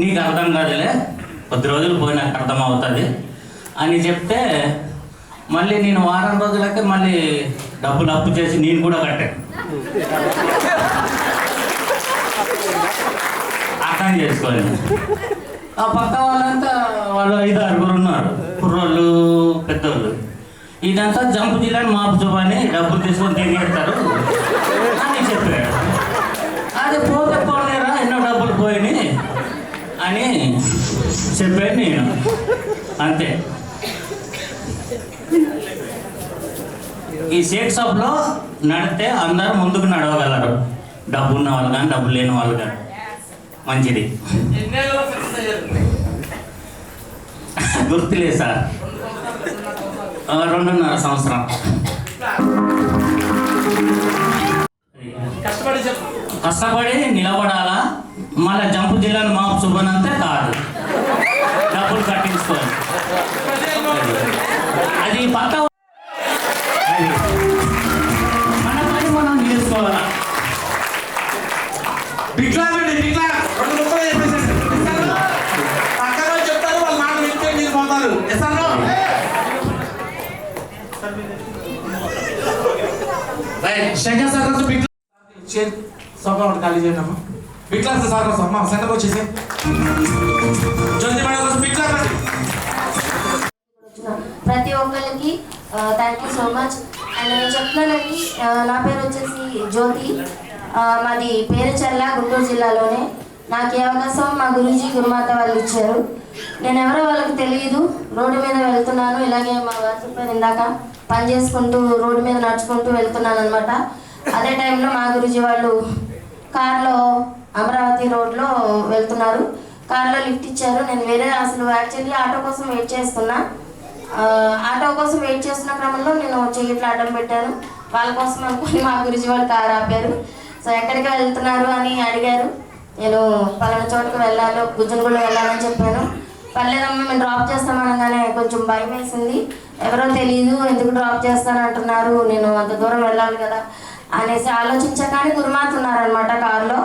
నీకు అర్థం కాదులే, కొద్ది రోజులు పోయినాక అర్థం అవుతుంది అని చెప్తే మళ్ళీ నేను వారం రోజులకే మళ్ళీ డబ్బులు అప్పు చేసి నేను కూడా కట్టాను. అర్థం చేసుకోలేదు. ఆ పక్క వాళ్ళంతా వాళ్ళు 5-6 ఉన్నారు, కుర్రోళ్ళు పెద్దోళ్ళు. ఇదంతా జంపు జిల్లాని మాపు చూపని డబ్బులు తీసుకొని తిరిగేస్తారు అని చెప్పాడు. అది పోతే పోలేరా, ఎన్నో డబ్బులు పోయినాయి అని చెప్పాను నేను. అంతే. ఈ షేక్ షాప్లో నడితే అందరూ ముందుకు నడవగలరు, డబ్బు ఉన్న వాళ్ళు కానీ డబ్బు లేని వాళ్ళు కానీ. మంచిది. ఎన్నేళ్ళలో సక్సెస్ అయ్యారు? గుర్తులేదు సార్, 2.5 సంవత్సరం. కష్టపడి చెప్పు. కష్టపడి నిలబడాలా, మళ్ళీ జంపు జిల్లాను మాపు చూపనంతే కాదు, డబ్బులు కట్టించుకోవాలి. అది పక్క అది మన పని మనం చేసుకోవాలా. బిగ్ క్లాస్ అండి, బిగ్ క్లాస్. 2 ముక్కలు చెప్పేసి పక్కన చెప్తారు, వాళ్ళ మాట వింటే మీరు పోతారు. ఎసాను రైట్. శంకర్ సార్ కోసం బిగ్ క్లాస్ సోఫా ఒకటి ఖాళీ చేయడమ్మా. బిగ్ క్లాస్ సార్ కోసం అమ్మా సెంటర్కి వచ్చేసి. జ్యోతి మేడం కోసం బిగ్ క్లాస్ అండి. ప్రతి ఒక్కరికి thank you so much. And నేను చెప్తున్నానండి, నా పేరు వచ్చేసి జ్యోతి, మాది పేరుచర్ల, గుంటూరు జిల్లాలోనే. నాకు ఈ అవకాశం మా గురూజీ గురుమాత వాళ్ళు ఇచ్చారు. నేను ఎవరో వాళ్ళకి తెలియదు, రోడ్డు మీద వెళ్తున్నాను. ఇలాగే మా వారు చెప్పారు ఇందాక, పని చేసుకుంటూ రోడ్డు మీద నడుచుకుంటూ వెళ్తున్నాను అనమాట. అదే టైంలో మా గురూజీ వాళ్ళు కార్లో అమరావతి రోడ్లో వెళ్తున్నారు. కార్లో లిఫ్ట్ ఇచ్చారు. నేను వేరే అసలు యాక్చువల్లీ ఆటో కోసం వెయిట్ చేస్తున్నా. ఆటో కోసం వెయిట్ చేస్తున్న క్రమంలో నేను చెయ్యిట్లో అడ్డం పెట్టాను. వాళ్ళ కోసం అనుకుని మా గురూజీ వాళ్ళు కారు ఆపారు. సో ఎక్కడికి వెళ్తున్నారు అని అడిగారు. నేను పలానా చోటుకు వెళ్ళాలి, గుజ్జనగూడ వెళ్ళాలని చెప్పాను. పర్లేదమ్మా మేము డ్రాప్ చేస్తామనగానే కొంచెం భయం వేసింది. ఎవరో తెలియదు, ఎందుకు డ్రాప్ చేస్తానంటున్నారు, నేను అంత దూరం వెళ్ళాలి కదా అనేసి ఆలోచించగానే గురుమాత ఉన్నారనమాట కారులో.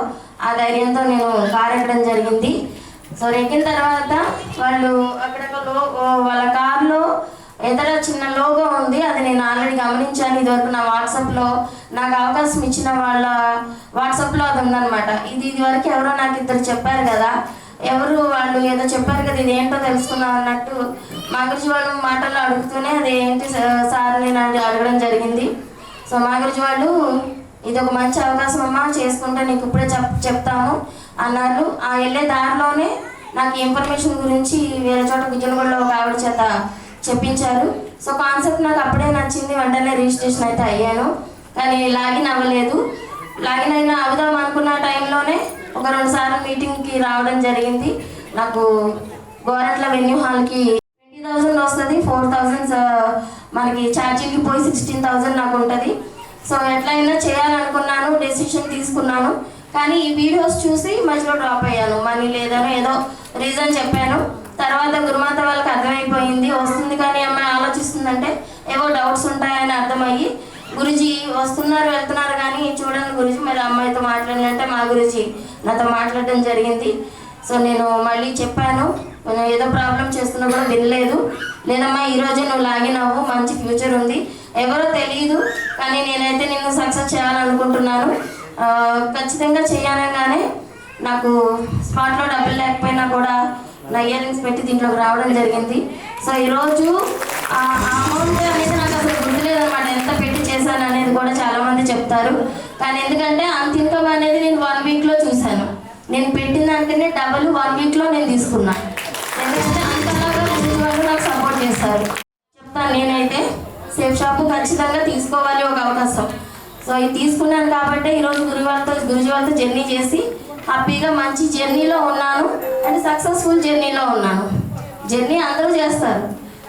ఆ ధైర్యంతో నేను కారు ఎక్కడం జరిగింది. సో ఎక్కిన తర్వాత వాళ్ళు అక్కడ వాళ్ళ కార్లో ఎదుర చిన్న లోగో ఉంది, అది నేను ఆల్రెడీ గమనించాను. ఇదివరకు నా వాట్సాప్లో నాకు అవకాశం ఇచ్చిన వాళ్ళ వాట్సాప్లో అది ఉందన్నమాట. ఇదివరకు ఎవరో నాకు 2 చెప్పారు కదా, ఎవరు వాళ్ళు ఏదో చెప్పారు కదా ఇది ఏంటో తెలుసుకుందాం అన్నట్టు మా గురించి వాళ్ళు మాటల్లో అడుగుతూనే అది ఏంటి సార్ నేను అడగడం జరిగింది. సో మా గురించి వాళ్ళు ఇది ఒక మంచి అవకాశం అమ్మా చేసుకుంటే నీకు ఇప్పుడే చెప్తాము అన్నారు. ఆ వెళ్ళే దారిలోనే నాకు ఇన్ఫర్మేషన్ గురించి వేరే చోట గుజ్జనగూడలో ఒక ఆవిడ చేత చెప్పించారు. సో కాన్సెప్ట్ నాకు అప్పుడే నచ్చింది, వెంటనే రిజిస్ట్రేషన్ అయితే అయ్యాను. కానీ లాగిన్ అవ్వలేదు. లాగిన్ అయినా అవుదాం అనుకున్న టైంలోనే ఒక 2 సార్లు మీటింగ్కి రావడం జరిగింది. నాకు గోరంట్ల వెన్యూ హాల్కి 20,000 వస్తుంది, 4,000 మనకి ఛార్జీకి పోయి 16,000 నాకు ఉంటుంది. సో ఎట్లయినా చేయాలనుకున్నాను, డెసిషన్ తీసుకున్నాను. కానీ ఈ వీడియోస్ చూసి మధ్యలో డ్రాప్ అయ్యాను, మనీ లేదని ఏదో రీజన్ చెప్పాను. తర్వాత గురుమాత వాళ్ళకి అర్థమైపోయింది వస్తుంది కానీ అమ్మాయి ఆలోచిస్తుందంటే ఏవో డౌట్స్ ఉంటాయని అర్థమయ్యి గురుజీ వస్తున్నారు వెళ్తున్నారు కానీ చూడండి గురుజీ మరి అమ్మాయితో మాట్లాడినంటే మా గురుజీ నాతో మాట్లాడడం జరిగింది. సో నేను మళ్ళీ చెప్పాను, నేను ఏదో ప్రాబ్లం చేస్తున్నా కూడా వినలేదు. లేదమ్మా ఈరోజే నువ్వు లాగిన్ అవ్వు, మంచి ఫ్యూచర్ ఉంది, ఎవరో తెలియదు కానీ నేనైతే నిన్ను సక్సెస్ చేయాలనుకుంటున్నాను, ఖచ్చితంగా చేయాలనగానే నాకు స్పాట్లో డబ్బులు లేకపోయినా కూడా నా ఇయర్ రింగ్స్ పెట్టి దీంట్లోకి రావడం జరిగింది. సో ఈరోజు ఆ అమౌంట్ అనేది నాకు అసలు గుర్తులేదన్నమాట, ఎంత పెట్టి చేశాను అనేది కూడా చాలామంది చెప్తారు. కానీ ఎందుకంటే అంత ఇన్కమ్ అనేది నేను 1 వీక్లో చూశాను. నేను పెట్టిన దానికనే డబుల్ 1 వీక్లో నేను తీసుకున్నాను. ఎందుకంటే అంతలాగా వాళ్ళు నాకు సపోర్ట్ చేస్తారు. చెప్తాను నేనైతే సేఫ్ షాపు ఖచ్చితంగా తీసుకోవాలి ఒక అవకాశం. సో ఇది తీసుకున్నాను కాబట్టి ఈరోజు గురుజీ వాళ్ళతో జర్నీ చేసి హ్యాపీగా మంచి జర్నీలో ఉన్నాను అండ్ సక్సెస్ఫుల్ జర్నీలో ఉన్నాను. జర్నీ అందరూ చేస్తారు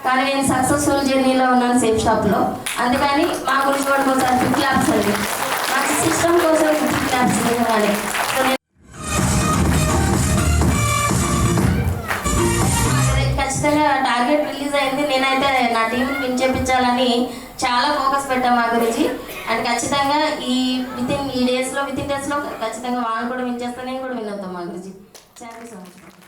కానీ నేను సక్సెస్ఫుల్ జర్నీలో ఉన్నాను సేఫ్ షాప్లో. అందుకని మా గురించి వాడికి ఒకసారి 50 క్లాప్స్ అండి, మా సిస్టమ్ కోసం 50 క్లాప్స్ కానీ. సో ఖచ్చితంగా టార్గెట్ రిలీజ్ అయింది. నేనైతే నా టీంని విన్ చేయించాలని చాలా ఫోకస్ పెట్టాను మా గురించి. అండ్ ఖచ్చితంగా విత్ ఇన్ డేస్లో ఖచ్చితంగా వాళ్ళు కూడా విన్ చేస్తాను, నేను కూడా విన్ అవుతాను మా గురించి. Thank you so much.